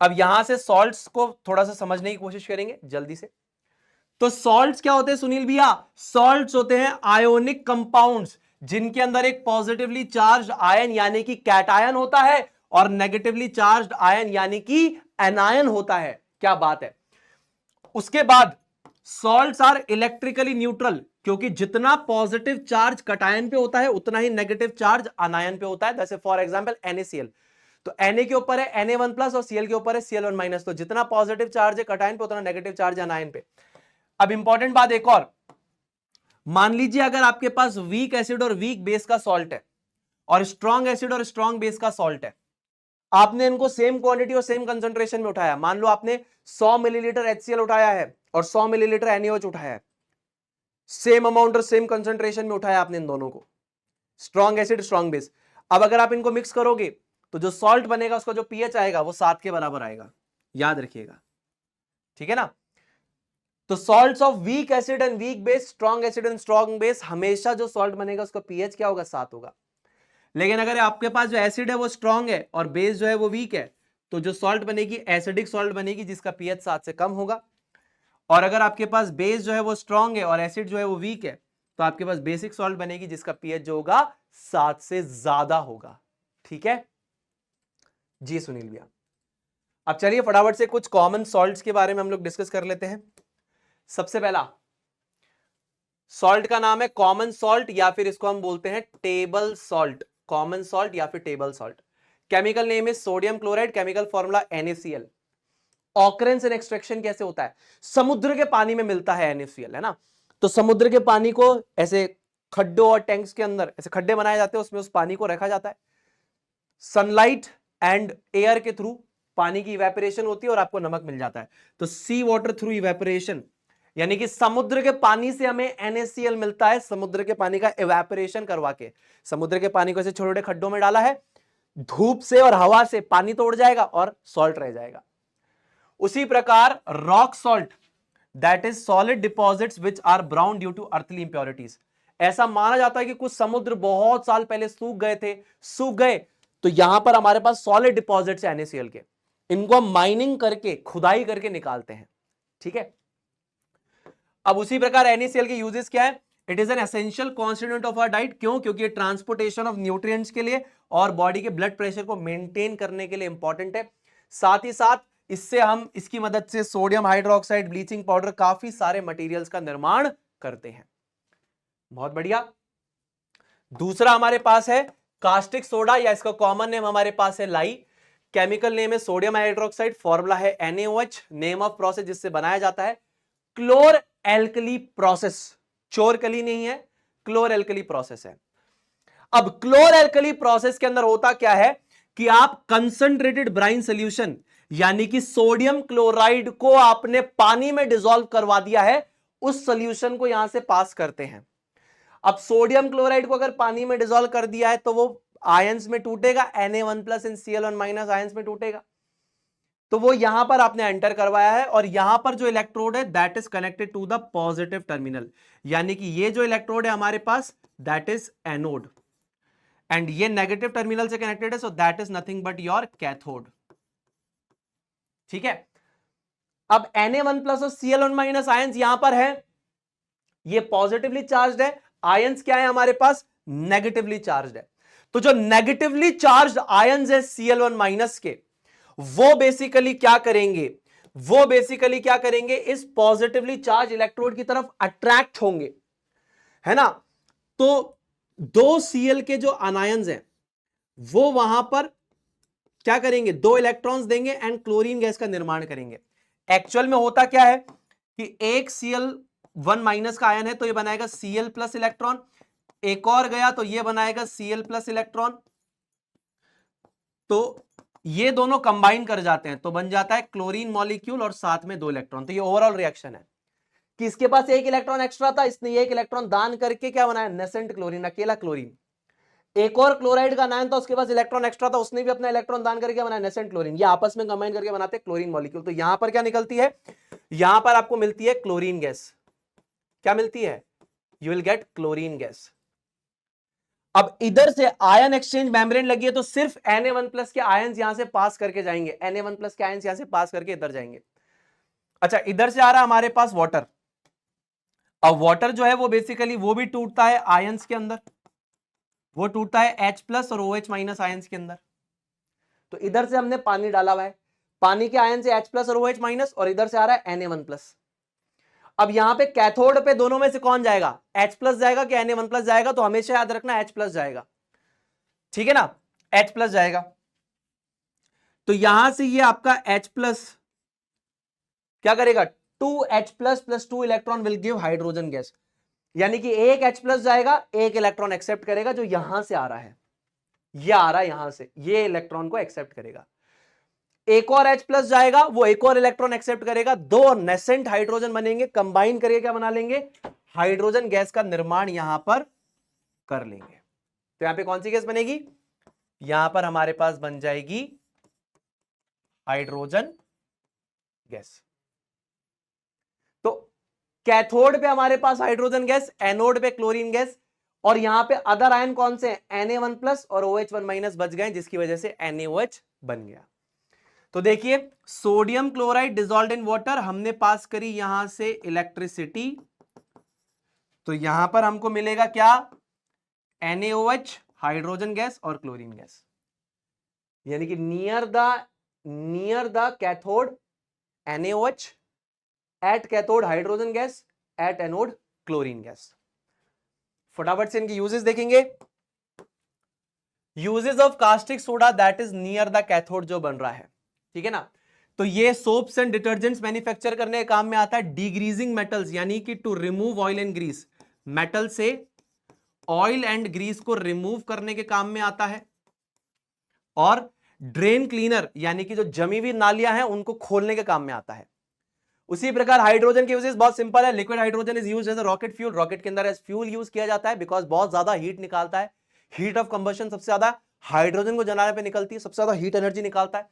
अब यहां से सॉल्ट्स को थोड़ा सा समझने की कोशिश करेंगे जल्दी से. तो सॉल्ट्स क्या होते हैं सुनील भैया? सॉल्ट्स होते हैं आयोनिक कंपाउंड्स जिनके अंदर एक पॉजिटिवली चार्ज आयन यानी कि कैटायन होता है और नेगेटिवली चार्ज आयन यानी कि एनायन होता है. क्या बात है. उसके बाद सॉल्ट्स आर इलेक्ट्रिकली न्यूट्रल, क्योंकि जितना पॉजिटिव चार्ज कैटायन पे होता है उतना ही नेगेटिव चार्ज आनायन पे होता है. जैसे फॉर एग्जांपल NaCl, तो Na के ऊपर है Na1+ और Cl के ऊपर है Cl1-. तो जितना पॉजिटिव चार्ज है कैटायन पे उतना नेगेटिव चार्ज है आनायन पे. अब इंपॉर्टेंट बात एक और, मान लीजिए अगर आपके पास वीक एसिड और वीक बेस का सॉल्ट है और स्ट्रॉन्ग एसिड और स्ट्रॉन्ग बेस का सॉल्ट है, आपने इनको सेम क्वांटिटी और सेम कंसंट्रेशन में उठाया. मान लो आपने 100 मिलीलीटर HCl उठाया है और 100 मिलीलीटर NaOH उठाया है. सेम अमाउंट और सेम कंसंट्रेशन में उठाया आपने इन दोनों को, स्ट्रॉन्ग एसिड स्ट्रॉन्ग बेस. अब अगर आप इनको मिक्स करोगे तो जो सॉल्ट बनेगा उसका जो pH आएगा वो 7 के बराबर आएगा. याद रखिएगा, ठीक है ना. तो salts of weak acid and weak base, strong acid and strong base, हमेशा जो सॉल्ट बनेगा उसका pH क्या होगा, 7 होगा. लेकिन अगर आपके पास जो एसिड है वो स्ट्रॉन्ग है और बेस जो है वो वीक है, तो जो सॉल्ट बनेगी एसिडिक सॉल्ट बनेगी जिसका pH 7 से कम होगा. और अगर आपके पास बेस जो है वो स्ट्रॉन्ग है और एसिड जो है वो वीक है, तो आपके पास बेसिक सॉल्ट बनेगी जिसका pH जो होगा 7 से ज्यादा होगा. ठीक है जी सुनील भैया. अब चलिए फटाफट से कुछ कॉमन सॉल्ट्स के बारे में हम लोग डिस्कस कर लेते हैं. सबसे पहला सॉल्ट का नाम है कॉमन सॉल्ट या फिर इसको हम बोलते हैं टेबल सॉल्ट. कॉमन सॉल्ट या फिर table salt. Chemical name is sodium chloride, chemical formula NaCl. Occurrence and extraction कैसे होता है? समुद्र के पानी में मिलता है NaCl, है ना. तो समुद्र के पानी को ऐसे खड्डों और टैंक्स के अंदर ऐसे खड्डे बनाए जाते हैं, उसमें उस पानी को रखा जाता है. सनलाइट एंड एयर के थ्रू पानी की इवेपोरेशन होती है और आपको नमक मिल जाता है. तो सी वाटर थ्रू इवेपोरेशन, यानी कि समुद्र के पानी से हमें NaCl मिलता है. समुद्र के पानी का इवेपोरेशन करवा के, समुद्र के पानी को ऐसे छोटे छोटे खड्डों में डाला है, धूप से और हवा से पानी तो उड़ जाएगा और सॉल्ट रह जाएगा. उसी प्रकार rock salt, that is solid deposits which are brown due to earthly impurities. ऐसा माना जाता है कि कुछ समुद्र बहुत साल पहले सूख गए, तो यहां पर हमारे पास सॉलिड डिपॉजिट्स है NaCl के. इनको हम माइनिंग करके, खुदाई करके निकालते हैं. ठीक है. अब उसी प्रकार NaCl के यूजेस क्या है? It is an essential constituent of our diet. क्यों? क्योंकि ट्रांसपोर्टेशन ऑफ न्यूट्रिएंट्स के लिए और बॉडी के ब्लड प्रेशर को मेंटेन करने के लिए इंपॉर्टेंट है. साथ ही साथ इससे हम, इसकी मदद से सोडियम हाइड्रोक्साइड, ब्लीचिंग पाउडर, काफी सारे मटेरियल्स का निर्माण करते हैं. बहुत बढ़िया. दूसरा हमारे पास है कास्टिक सोडा, या इसका कॉमन नेम हमारे पास है लाई. केमिकल नेम है सोडियम हाइड्रोक्साइड, फॉर्मूला है NaOH. नेम ऑफ प्रोसेस जिससे बनाया जाता है क्लोर एल्कली प्रोसेस. चोरकली नहीं है, क्लोर एल्कली प्रोसेस है. अब क्लोर एल्कली प्रोसेस के अंदर होता क्या है कि आप कंसंट्रेटेड ब्राइन सॉल्यूशन यानी कि सोडियम क्लोराइड को आपने पानी में डिसॉल्व करवा दिया है, उस सॉल्यूशन को यहां से पास करते हैं. अब सोडियम क्लोराइड को अगर पानी में डिसॉल्व कर दिया है तो वो आयंस में टूटेगा, Na1+ एंड Cl1- आयंस में टूटेगा. तो वो यहां पर आपने एंटर करवाया है और यहां पर जो इलेक्ट्रोड है that is connected to the positive terminal, यानी कि ये जो इलेक्ट्रोड है हमारे पास दैट इज एनोड एंड ये नेगेटिव टर्मिनल से कनेक्टेड है, so that is nothing but your cathode. ठीक है. अब Na1+ और Cl1- आयंस यहां पर है, ये पॉजिटिवली चार्ज है. आयंस क्या है हमारे पास? नेगेटिवली चार्ज है. तो जो नेगेटिवली चार्ज आयंस है Cl1- के, वो बेसिकली क्या करेंगे? वो बेसिकली क्या करेंगे? इस पॉजिटिवली चार्ज इलेक्ट्रोड की तरफ अट्रैक्ट होंगे, है ना. तो दो Cl के जो अनायंस हैं वो वहां पर क्या करेंगे? 2 इलेक्ट्रॉन्स देंगे एंड क्लोरीन गैस का निर्माण करेंगे. एक्चुअल में होता क्या है कि एक Cl1- का आयन है तो ये बनाएगा Cl+ इलेक्ट्रॉन, एक और गया तो ये बनाएगा Cl प्लस इलेक्ट्रॉन, तो ये दोनों कंबाइन कर जाते हैं तो बन जाता है क्लोरीन मॉलिक्यूल और साथ में 2 इलेक्ट्रॉन। तो ये ओवरऑल रिएक्शन है कि इसके पास एक इलेक्ट्रॉन एक्स्ट्रा था, इसने एक इलेक्ट्रॉन दान करके क्या बनाया, नेसेंट क्लोरीन, अकेला क्लोरीन। एक और क्लोराइड का नाम था, उसके पास इलेक्ट्रॉन एक्स्ट्रा था, उसने भी अपना इलेक्ट्रॉन दान करके बनाया नेसेंट क्लोरीन। ये आपस में कंबाइन करके बनाते हैं क्लोरीन मॉलिक्यूल। तो यहां पर क्या निकलती है, यहां पर आपको मिलती है क्लोरीन गैस। क्या मिलती है, you will get chlorine gas. अब इधर से आयन एक्सचेंज मेम्ब्रेन लगी है तो सिर्फ Na1+ के आयंस यहां से पास करके जाएंगे, Na1+ के आयंस यहां से पास करके इधर जाएंगे। अच्छा, इधर से आ रहा है हमारे पास वाटर। अब वाटर जो है वो बेसिकली वो भी टूटता है आयंस के अंदर, वो टूटता है H+ और OH- आयंस के अंदर। तो इधर से हमने पानी डाला हुआ है, पानी के आयन से H+ और OH-, और इधर से आ रहा है Na1+। अब यहां पे कैथोड पे दोनों में से कौन जाएगा, H+ जाएगा कि Na1+ जाएगा, तो हमेशा याद रखना H+ जाएगा, ठीक है ना, H+ जाएगा। तो यहां से ये आपका H+ क्या करेगा, 2H+ + 2 electron will give hydrogen gas. यानी कि एक H+ जाएगा, एक इलेक्ट्रॉन एक्सेप्ट करेगा जो यहां से आ रहा है, ये आ रहा है यहां से, ये इलेक्ट्रॉन को एक्सेप्ट करेगा। एक और H+ जाएगा, वो एक और इलेक्ट्रॉन एक्सेप्ट करेगा, दो नेसेंट हाइड्रोजन बनेंगे, कंबाइन करके क्या बना लेंगे, हाइड्रोजन गैस का निर्माण यहां पर कर लेंगे। तो यहां पे कौन सी गैस बनेगी, यहां पर हमारे पास बन जाएगी हाइड्रोजन गैस। तो कैथोड पे हमारे पास हाइड्रोजन गैस, एनोड पे क्लोरीन गैस, और यहां पे अदर आयन कौन से हैं, Na1+ और OH1- बच गए, जिसकी वजह से NaOH बन गया। तो देखिए, sodium chloride dissolved in water, हमने पास करी यहां से इलेक्ट्रिसिटी, तो यहां पर हमको मिलेगा क्या, NaOH, हाइड्रोजन गैस और क्लोरीन गैस। यानी कि near the cathode NaOH, at cathode hydrogen gas, at anode chlorine gas. फटाफट से इनके यूजेस देखेंगे। Uses of caustic soda that is near the cathode जो बन रहा है, ठीक है ना। तो ये सोप्स एंड डिटर्जेंट्स मैन्युफैक्चर करने के काम में आता है। डिग्रीजिंग मेटल्स, यानी कि to remove oil and grease, metal से ऑयल एंड ग्रीस को रिमूव करने के काम में आता है। और ड्रेन क्लीनर, यानी कि जो जमी हुई नालियां हैं उनको खोलने के काम में आता है। उसी प्रकार हाइड्रोजन के यूजेस बहुत सिंपल है। Liquid hydrogen is used as a rocket fuel, rocket के अंदर एज फ्यूल यूज किया जाता है, बिकॉज बहुत ज्यादा हीट निकालता है। हीट ऑफ कंबशन सबसे ज्यादा हाइड्रोजन को जलाने पे निकलती है, सबसे ज्यादा हीट एनर्जी निकालता है,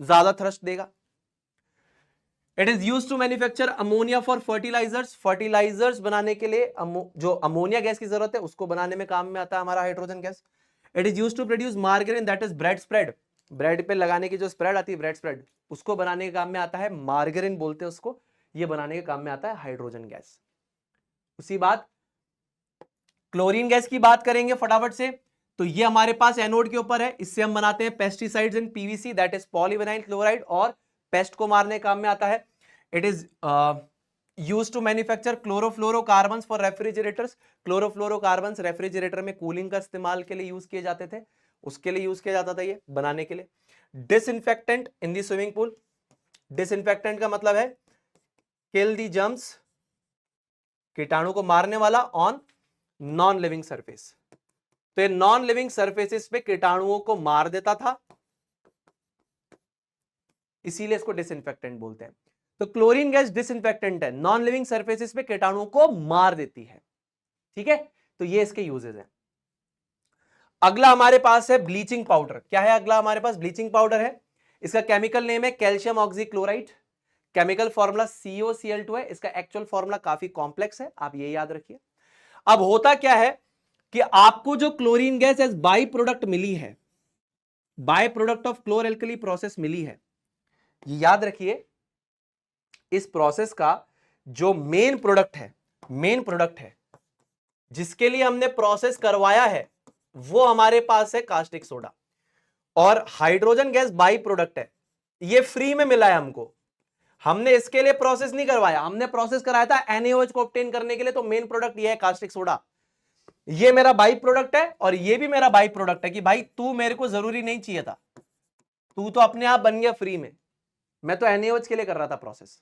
ज्यादा थ्रस्ट देगा। It is used to manufacture ammonia for fertilisers, fertilisers बनाने के लिए जो अमोनिया गैस की जरूरत है उसको बनाने में काम में आता है हमारा hydrogen gas. It is used to produce margarine, that is bread spread, bread पे लगाने की जो स्प्रेड आती है ब्रेड स्प्रेड, उसको बनाने के काम में आता है मार्गरीन बोलते हैं उसको, ये बनाने के काम में आता है हाइड्रोजन गैस। उसी बात क्लोरीन गैस की बात करेंगे फटाफट से। तो ये हमारे पास एनोड के ऊपर है, इससे हम बनाते हैं pesticides in PVC, that is polyvinyl chloride, और पेस्ट को मारने काम में आता है। It is used to manufacture chlorofluorocarbons for refrigerators, chlorofluorocarbons refrigerator में कूलिंग का इस्तेमाल के लिए यूज किए जाते थे, उसके लिए यूज किया जाता था ये बनाने के लिए। डिसइंफेक्टेंट इन दी स्विमिंग पूल, डिसइंफेक्टेंट का मतलब है किल दी जर्म्स, कीटाणु को मारने वाला, ऑन नॉन लिविंग सरफेस। तो ये नॉन लिविंग सरफेसेस पे कीटाणुओं को मार देता था, इसीलिए इसको डिसइंफेक्टेंट बोलते हैं। तो क्लोरीन गैस डिसइंफेक्टेंट है, नॉन लिविंग सरफेसेस पे कीटाणुओं को मार देती है, ठीक है। तो ये इसके यूजेस हैं। अगला हमारे पास है ब्लीचिंग पाउडर। क्या है अगला हमारे पास, ब्लीचिंग पाउडर है। इसका केमिकल नेम है calcium oxychloride, chemical formula COCl2 है। इसका एक्चुअल फॉर्मूला काफी कॉम्प्लेक्स है, आप ये याद रखिए। अब होता क्या है कि आपको जो chlorine gas as by product मिली है, by product of chlor alkali process मिली है, ये याद रखिए। इस प्रोसेस का जो मेन प्रोडक्ट है जिसके लिए हमने प्रोसेस करवाया है, वो हमारे पास है कास्टिक सोडा, और हाइड्रोजन गैस बाई प्रोडक्ट है, ये फ्री में मिला है हमको। हमने इसके लिए प्रोसेस नहीं करवाया, हमने प्रोसेस कराया था NaOH को ऑब्टेन करने के लिए। तो मेन प्रोडक्ट ये है कास्टिक सोडा, ये मेरा बाई प्रोडक्ट है और ये भी मेरा बाई प्रोडक्ट है। कि भाई तू मेरे को जरूरी नहीं चाहिए था, तू तो अपने आप बन गया फ्री में, मैं तो NaOH के लिए कर रहा था प्रोसेस।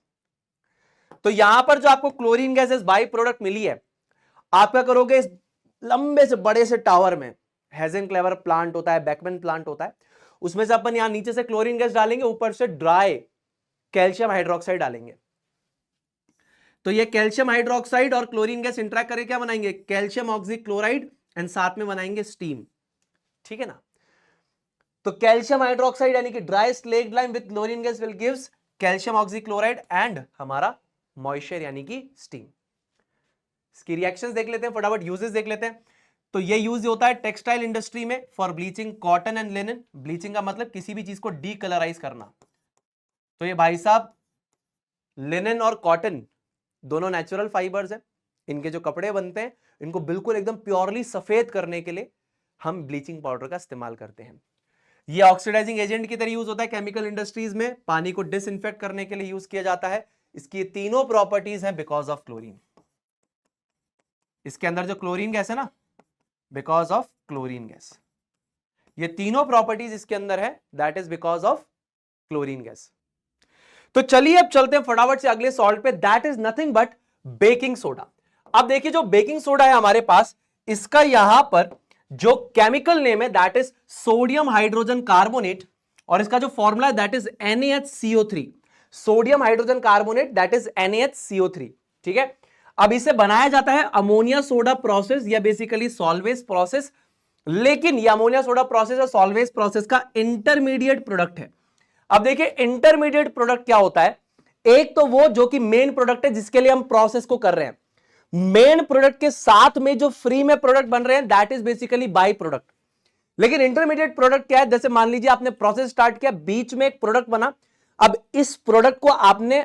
तो यहां पर जो आपको क्लोरीन गैस बाई प्रोडक्ट मिली है, आप क्या करोगे, इस लंबे से बड़े से टावर में हेजेनक्लेवर प्लांट होता है, बेकमैन प्लांट होता है, उसमें से अपन यहां नीचे से क्लोरीन गैस डालेंगे, ऊपर से ड्राई कैल्शियम हाइड्रोक्साइड डालेंगे। तो ये कैल्शियम हाइड्रोक्साइड और क्लोरीन गैस इंटरेक्ट करके क्या बनाएंगे, कैल्शियम ऑक्सीक्लोराइड, एंड साथ में बनाएंगे स्टीम। ठीक है ना। तो कैल्शियम हाइड्रोक्साइड यानी कि dry slaked lime with chlorine gas will gives calcium oxychloride and हमारा मॉइस्चर यानी कि स्टीम। इसकी रिएक्शंस देख लेते हैं फटाफट, यूजेस देख लेते हैं। तो ये यूज होता है टेक्सटाइल इंडस्ट्री में for bleaching cotton and linen. Bleaching का मतलब किसी भी चीज को डीकलराइज करना। तो ये भाई साहब लिनन और कॉटन दोनों नेचुरल फाइबर्स हैं, इनके जो कपड़े बनते हैं इनको बिल्कुल एकदम प्योरली सफेद करने के लिए हम ब्लीचिंग पाउडर का इस्तेमाल करते हैं। ये ऑक्सीडाइजिंग एजेंट की तरह यूज होता है केमिकल इंडस्ट्रीज में, पानी को डिसइंफेक्ट करने के लिए यूज किया जाता है। इसकी तीनों प्रॉपर्टीज हैं बिकॉज ऑफ क्लोरीन। इसके अंदर जो क्लोरीन गैस है ना, बिकॉज ऑफ क्लोरीन गैस, ये तीनों प्रॉपर्टीज इसके अंदर है, that is because of chlorine gas. तो चलिए अब चलते हैं फटाफट से अगले सॉल्ट पे, that is nothing but baking soda. अब देखिए जो बेकिंग सोडा है हमारे पास, इसका यहां पर जो केमिकल नेम है that is sodium hydrogen carbonate, और इसका जो फॉर्मूला है that is NaHCO3। Sodium hydrogen carbonate that is NaHCO3। ठीक है। अब इसे बनाया जाता है अमोनिया सोडा प्रोसेस या बेसिकली सॉल्वेज प्रोसेस, लेकिन ये अमोनिया सोडा प्रोसेस और सॉल्वेज प्रोसेस का इंटरमीडिएट प्रोडक्ट है। अब देखिए इंटरमीडिएट प्रोडक्ट क्या होता है, एक तो वो जो कि मेन प्रोडक्ट है जिसके लिए हम प्रोसेस को कर रहे हैं, मेन प्रोडक्ट के साथ में जो फ्री में प्रोडक्ट बन रहे हैं that is basically by product. लेकिन इंटरमीडिएट प्रोडक्ट क्या है, जैसे मान लीजिए आपने प्रोसेस स्टार्ट किया, बीच में एक प्रोडक्ट बना, अब इस प्रोडक्ट को आपने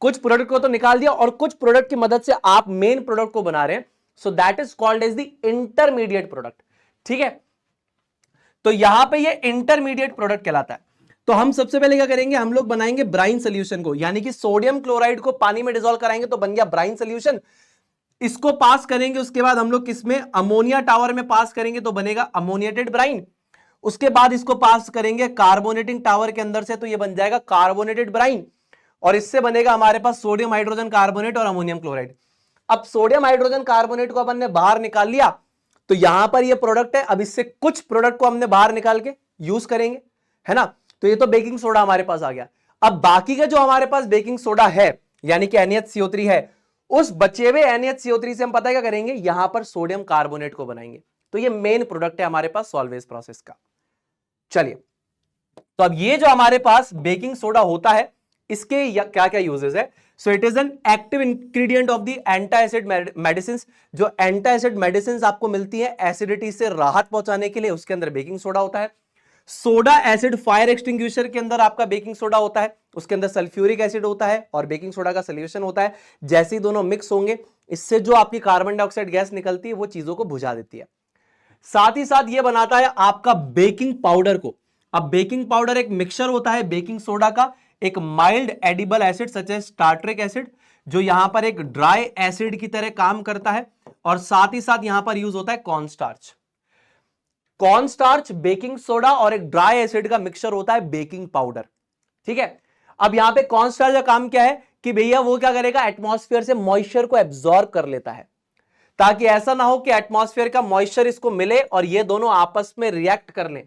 कुछ प्रोडक्ट को तो निकाल दिया और कुछ प्रोडक्ट की मदद से आप मेन प्रोडक्ट को बना रहे हैं, so that is called as the intermediate product. ठीक है। तो यहां पे ये इंटरमीडिएट प्रोडक्ट कहलाता है। तो हम सबसे पहले क्या करेंगे, हम लोग बनाएंगे ब्राइन सोल्यूशन को, यानी कि सोडियम क्लोराइड को पानी में डिसॉल्व कराएंगे तो बन गया ब्राइन सोल्यूशन। इसको पास करेंगे, उसके बाद हम लोग किसमें, अमोनिया टावर में पास करेंगे तो बनेगा अमोनिएटेड ब्राइन। उसके बाद इसको पास करेंगे कार्बोनेटिंग टावर के अंदर से तो ये बन जाएगा कार्बोनेटेड ब्राइन, और इससे बनेगा हमारे पास सोडियम हाइड्रोजन कार्बोनेट और अमोनियम क्लोराइड। अब सोडियम हाइड्रोजन कार्बोनेट को अपन ने बाहर निकाल लिया, तो यहां पर ये प्रोडक्ट है, अब इससे कुछ प्रोडक्ट को हमने बाहर निकाल के यूज करेंगे, है ना। तो ये तो बेकिंग सोडा हमारे पास आ गया। अब बाकी का जो हमारे पास बेकिंग सोडा है यानी कि NaHCO3 है, उस बचे हुए NaHCO3 से हम पता है क्या करेंगे, यहां पर सोडियम कार्बोनेट को बनाएंगे। तो ये मेन प्रोडक्ट है हमारे पास सॉल्वेज प्रोसेस का। चलिए, तो अब ये जो हमारे पास बेकिंग सोडा होता है, इसके क्या क्या यूजेस है। So it is an active ingredient of the anti acid medicine. जो एंटी एसिड मेडिसिन आपको मिलती है एसिडिटी से राहत पहुंचाने के लिए, उसके अंदर बेकिंग सोडा होता है। सोडा एसिड फायर एक्सटिंग्विशर के अंदर आपका बेकिंग सोडा होता है, उसके अंदर सल्फ्यूरिक एसिड होता है और बेकिंग सोडा का सोल्यूशन होता है। जैसे ही दोनों मिक्स होंगे, इससे जो आपकी कार्बन डाइऑक्साइड गैस निकलती है वो चीजों को बुझा देती है। साथ ही साथ ये बनाता है आपका बेकिंग पाउडर को। अब बेकिंग पाउडर एक मिक्सचर होता है बेकिंग सोडा का, एक mild edible acid such as tartaric acid, जो यहां पर एक ड्राई एसिड की तरह काम करता है, और साथ ही साथ यहां पर यूज होता है कॉर्नस्टार्च। कॉर्नस्टार्च, बेकिंग सोडा और एक ड्राई एसिड का मिक्सचर होता है बेकिंग पाउडर। ठीक है। अब यहां पे कॉर्नस्टार्च का काम क्या है कि भैया वो क्या करेगा, एटमॉस्फेयर से मॉइस्चर को एब्जॉर्ब कर लेता है, ताकि ऐसा ना हो कि एटमॉस्फेयर का मॉइस्चर इसको मिले और ये दोनों आपस में रिएक्ट कर लें।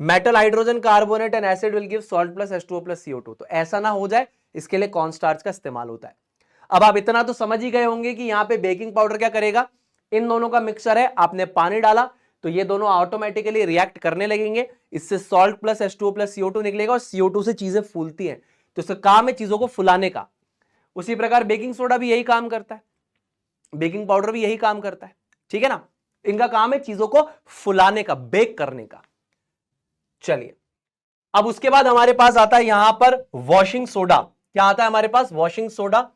Metal hydrogen carbonate and acid will give salt plus H2O plus CO2। तो ऐसा ना हो जाए, इसके लिए कॉर्नस्टार्च का इस्तेमाल होता है। अब आप इतना तो समझ ही गए होंगे कि यहां पे बेकिंग पाउडर क्या करेगा, इन दोनों का मिक्सचर है, आपने पानी डाला तो ये दोनों ऑटोमेटिकली रिएक्ट करने लगेंगे, इससे salt plus H2O plus CO2 निकलेगा और CO2 से चीजें फूलती हैं, तो इसका काम है चीजों को फुलाने का। उसी प्रकार बेकिंग सोडा भी यही काम करता है, बेकिंग पाउडर भी यही काम करता है। ठीक है ना। इनका काम है चीजों को फुलाने का, बेक करने का। चलिए, अब उसके बाद हमारे पास आता है यहां पर वॉशिंग सोडा। क्या आता है हमारे पास, वॉशिंग सोडा।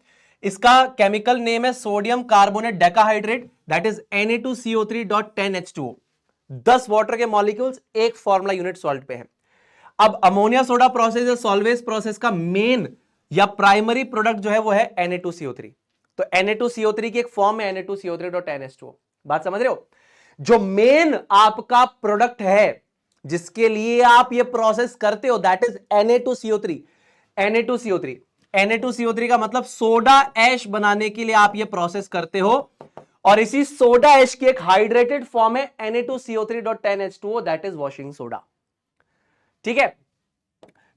इसका केमिकल नेम है sodium carbonate decahydrate, that is Na2CO3.10H2O। 10 water के मॉलिक्यूल्स एक फॉर्मूला यूनिट सॉल्ट पे है। अब अमोनिया सोडा प्रोसेस या सॉल्वेज प्रोसेस का मेन या प्राइमरी प्रोडक्ट जो है वो है Na2CO3। तो Na2CO3 की एक फॉर्म है Na2CO3.10H2O। बात समझ रहे हो। जो मेन आपका प्रोडक्ट है जिसके लिए आप ये प्रोसेस करते हो दैट इज Na2CO3। Na2CO3 का मतलब सोडा ऐश बनाने के लिए आप ये प्रोसेस करते हो, और इसी सोडा एश की एक हाइड्रेटेड फॉर्म है Na2CO3.10H2O, that is washing soda. ठीक है,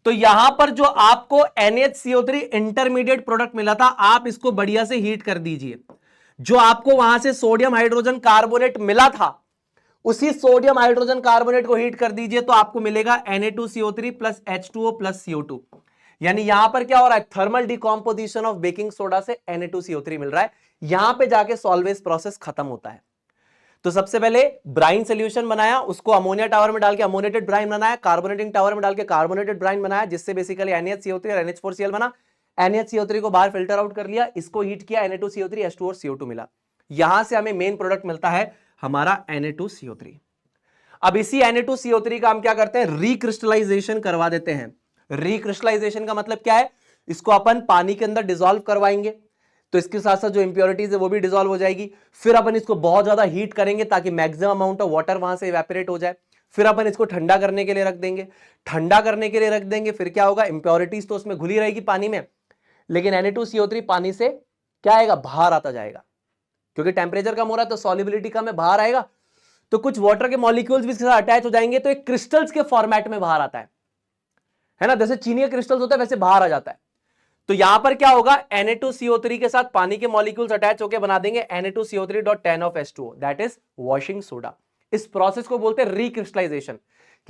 तो यहां पर जो आपको NaCO3 इंटरमीडिएट प्रोडक्ट मिला था, आप इसको बढ़िया से हीट कर दीजिए। जो आपको वहां से सोडियम हाइड्रोजन कार्बोनेट मिला था, उसी सोडियम हाइड्रोजन कार्बोनेट को हीट कर दीजिए तो आपको मिलेगा Na2CO3 plus H2O plus CO2। यानी यहां पर क्या हो रहा है, thermal decomposition of baking soda से Na2CO3 मिल रहा है। यहां पे जाके सॉल्वेज प्रोसेस खत्म होता है। तो सबसे पहले ब्राइन सोल्यूशन बनाया, उसको अमोनिया टावर में डाल के अमोनिएटेड ब्राइन बनाया, कार्बोनेटिंग टावर में डाल के कार्बोनेटेड ब्राइन बनाया, जिससे बेसिकली NaCO3 और NH4Cl बना। NaCO3 को बाहर फिल्टर आउट कर लिया, इसको हीट किया, Na2CO3 H2 और CO2 मिला। यहां से हमें मेन प्रोडक्ट मिलता है हमारा Na2CO3। अब इसी Na2CO3 का हम क्या करते हैं, रिक्रिस्टलाइजेशन करवा देते हैं। रिक्रिस्टलाइजेशन का मतलब क्या है, इसको अपन पानी के अंदर डिसॉल्व करवाएंगे, तो इसके साथ साथ जो इंप्योरिटीज है वो भी डिसॉल्व हो जाएगी। फिर अपन इसको बहुत ज्यादा हीट करेंगे ताकि मैक्सिमम अमाउंट ऑफ वाटर वहां से इवेपोरेट हो जाए। फिर अपन इसको ठंडा करने के लिए रख देंगे। ठंडा करने के लिए रख देंगे, फिर क्या होगा, इंप्योरिटीज तो उसमें घुली रहेगी पानी में, लेकिन Na2CO3 पानी से क्या आएगा, बाहर आता जाएगा, क्योंकि टेम्परेचर कम हो रहा है तो सॉल्युबिलिटी कम है, बाहर आएगा। तो कुछ वाटर के मॉलिक्यूल्स भी इसके साथ अटैच हो जाएंगे, तो एक क्रिस्टल्स के फॉर्मेट में बाहर आता है ना, जैसे चीनी के क्रिस्टल्स होता है वैसे बाहर आ जाता है। तो यहां पर क्या होगा, Na2CO3 के साथ पानी के मॉलिक्यूल्स अटैच होकर बना देंगे Na2CO3.10H2O, that is washing soda. इस प्रोसेस को बोलते हैं रिक्रिस्टलाइजेशन,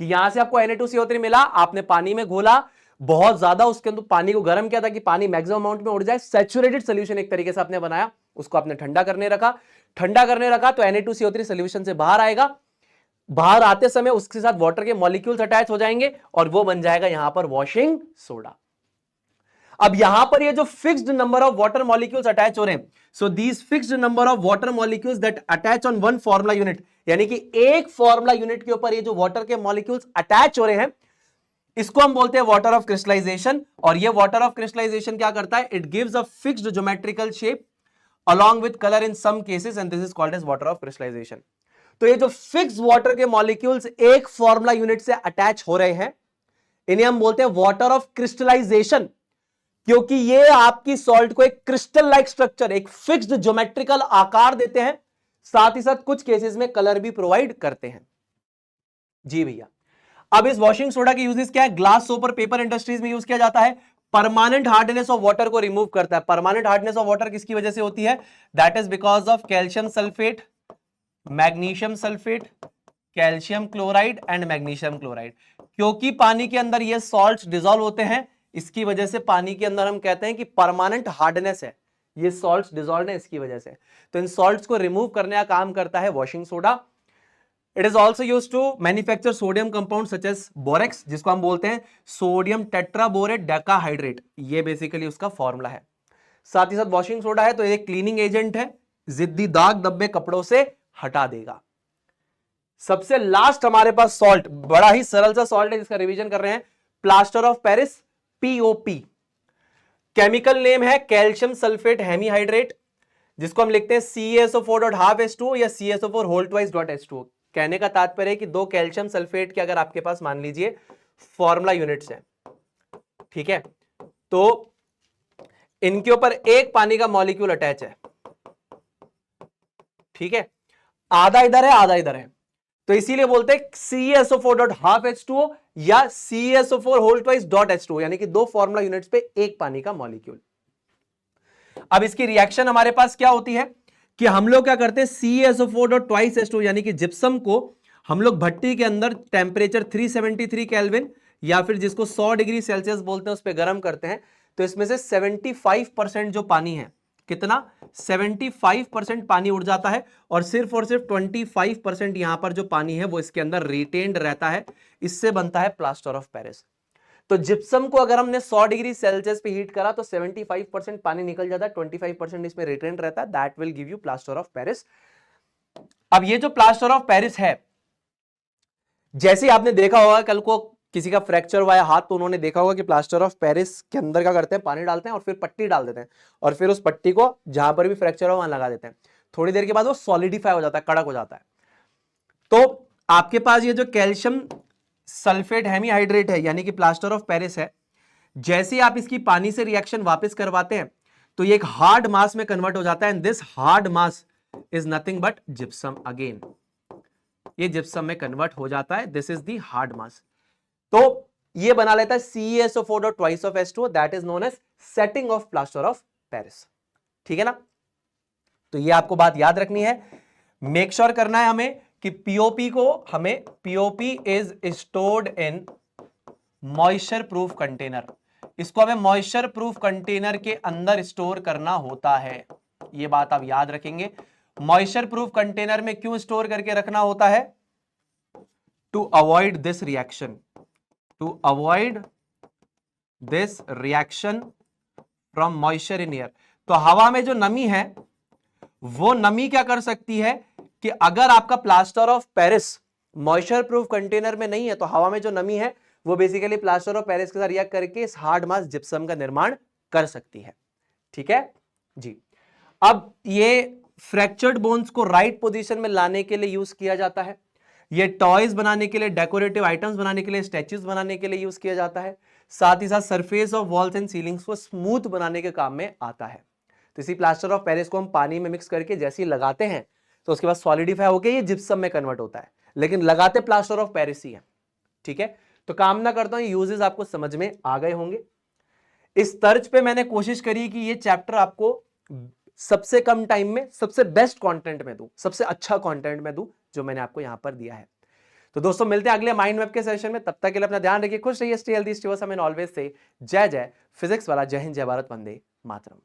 कि यहां से आपको Na2CO3 मिला, आपने पानी में घोला बहुत ज्यादा, उसके अंदर पानी को गर्म किया था कि पानी मैक्सिमम अमाउंट में उड़ जाए, सैचुरेटेड सोल्यूशन एक तरीके से आपने बनाया, उसको आपने ठंडा करने रखा। ठंडा करने रखा तो Na2CO3 सोल्यूशन से बाहर आएगा। बाहर आते समय उसके साथ वाटर के मॉलिक्यूल्स अटैच हो जाएंगे और वो बन जाएगा यहां पर वॉशिंग सोडा। अब यहां पर ये जो fixed number of water molecules attach हो रहे हैं, so these fixed number of water molecules that attach on one formula unit, यानी कि एक फॉर्मूला यूनिट के ऊपर ये जो वाटर के मॉलिक्यूल्स अटैच हो रहे हैं, इसको हम बोलते हैं वाटर ऑफ क्रिस्टलाइजेशन। और ये वाटर ऑफ क्रिस्टलाइजेशन क्या करता है, it gives a fixed geometrical shape along with color in some cases and this is called as water of crystallization। तो ये जो फिक्स वाटर के मॉलिक्यूल्स एक फॉर्मूला यूनिट से अटैच हो रहे हैं, इन्हें हम बोलते हैं वाटर ऑफ क्रिस्टलाइजेशन, क्योंकि ये आपकी सॉल्ट को एक क्रिस्टल लाइक स्ट्रक्चर, एक फिक्स्ड ज्योमेट्रिकल आकार देते हैं, साथ ही साथ कुछ केसेस में कलर भी प्रोवाइड करते हैं। जी भैया, अब इस वॉशिंग सोडा के यूजेस क्या है, ग्लास, सोप और पेपर इंडस्ट्रीज में यूज किया जाता है। परमानेंट हार्डनेस ऑफ वाटर को रिमूव करता है। परमानेंट हार्डनेस ऑफ वाटर किसकी वजह से होती है, that is because of calcium sulphate, magnesium sulphate, calcium chloride and magnesium chloride. क्योंकि पानी के अंदर ये सॉल्ट्स डिसॉल्व होते हैं, इसकी वजह से पानी के अंदर हम कहते हैं कि परमानेंट हार्डनेस है, ये सॉल्ट्स डिसॉल्व है इसकी वजह से। तो इन सॉल्ट्स को रिमूव करने का काम करता है washing soda. It is also use to manufacture sodium compound such as borax, जिसको हम बोलते हैं सोडियम टेट्राबोरेट डेकाहाइड्रेट, ये बेसिकली उसका फॉर्मूला है। साथ ही साथ वॉशिंग सोडा है तो ये क्लीनिंग एजेंट है, जिद्दी दाग धब्बे कपड़ों से हटा देगा। सबसे लास्ट हमारे पास सॉल्ट, बड़ा ही सरल सा सॉल्ट है जिसका रिवीजन कर रहे हैं, plaster of Paris, POP। Chemical name है कैल्शियम सल्फेट हेमीहाइड्रेट, जिसको हम लिखते हैं CaSO4.12H2O या CaSO4 कहने का तात्पर्य है कि दो कैल्शियम सल्फेट के अगर आपके पास मान लीजिए फॉर्मूला यूनिट्स हैं, ठीक है, तो इनके ऊपर एक पानी का मॉलिक्यूल अटैच है, ठीक है, आधा इधर है आधा इधर है, तो इसीलिए बोलते हैं CaSO4.12H2O या CaSO4 यानी कि दो फॉर्मूला यूनिट्स पे एक पानी का मॉलिक्यूल। अब इसकी रिएक्शन हमारे पास क्या होती है कि हम लोग क्या करते हैं, CaSO4.2H2 यानी कि जिप्सम को हम लोग भट्टी के अंदर टेम्परेचर 373 केल्विन या फिर जिसको 100 डिग्री सेल्सियस बोलते हैं उस पर गर्म करते हैं, तो इसमें से 75% जो पानी है, कितना, 75% पानी उड़ जाता है और सिर्फ 25% यहां पर जो पानी है वो इसके अंदर रिटेन्ड रहता है, इससे बनता है प्लास्टर ऑफ पेरिस। तो जिप्सम को अगर हमने 100 डिग्री सेल्सियस पे हीट करा तो 75% पानी निकल जाता है, 25% इसमें रिटेन रहता है, that will give you plaster of Paris. अब ये जो प्लास्टर ऑफ पेरिस है, जैसे आपने देखा होगा कल को किसी का फ्रैक्चर हुआ है हाथ, तो उन्होंने देखा होगा कि प्लास्टर ऑफ पेरिस के अंदर क्या करते हैं, पानी डालते हैं और फिर पट्टी डाल देते हैं और फिर उस पट्टी को जहां पर भी फ्रैक्चर हो वहां लगा देते हैं। थोड़ी देर के बाद वो सॉलिडिफाई हो जाता है, कड़क हो जाता है। तो आपके पास ये जो कैल्शियम सल्फेट हेमीहाइड्रेट है यानी कि प्लास्टर ऑफ पेरिस है, जैसे आप इसकी पानी से रिएक्शन वापस करवाते हैं तो ये एक हार्ड मास में कन्वर्ट हो जाता है, and this hard mass is nothing but gypsum again, ये जिप्सम में कन्वर्ट हो जाता है, this is the hard mass. तो ये बना लेता है CeSO4 dot twice of H2O, that is known as setting of plaster of Paris. ठीक है ना, तो ये आपको बात याद रखनी है, मेक श्योर करना है हमें कि पीओपी को हमें POP is stored in moisture proof container, इसको हमें मॉइस्चर प्रूफ कंटेनर के अंदर स्टोर करना होता है, ये बात आप याद रखेंगे। मॉइस्चर प्रूफ कंटेनर में क्यों स्टोर करके रखना होता है? To avoid this reaction, to avoid this reaction from moisture in air. तो हवा में जो नमी है वो नमी क्या कर सकती है कि अगर आपका plaster of Paris moisture proof container में नहीं है तो हवा में जो नमी है वो बेसिकली प्लास्टर ऑफ पेरिस के साथ रिएक्ट करके इस हार्ड मास जिप्सम का निर्माण कर सकती है। ठीक है जी। अब ये फ्रैक्चर्ड बोन्स को राइट पोजीशन में लाने के लिए यूज किया जाता है, ये टॉयज बनाने के लिए, डेकोरेटिव आइटम्स बनाने के लिए, स्टैच्यूज बनाने के लिए यूज किया जाता है, साथ ही साथ surface of walls and ceilings को स्मूथ बनाने के काम में आता है। तो इसी प्लास्टर ऑफ पेरिस को हम पानी में मिक्स करके जैसे ही लगाते हैं तो उसके बाद सॉलिडिफाई होकर ये जिप्सम में कन्वर्ट होता है, लेकिन लगाते प्लास्टर ऑफ पेरिस ही है। ठीक है, तो कामना करता हूं यूजेस आपको समझ में आ गए होंगे। इस तर्ज पे मैंने कोशिश करी कि ये चैप्टर आपको सबसे कम टाइम में सबसे बेस्ट कंटेंट में दूं, सबसे अच्छा कंटेंट में दूं जो मैंने आपको यहां पर दिया है। तो दोस्तों मिलते हैं अगले माइंड मैप के सेशन में, तब तक के लिए अपना ध्यान रखिए, खुश रहिए, stay healthy, stay awesome and always say जय जय फिजिक्स वाला, जय हिंद, जय भारत, वंदे मातरम।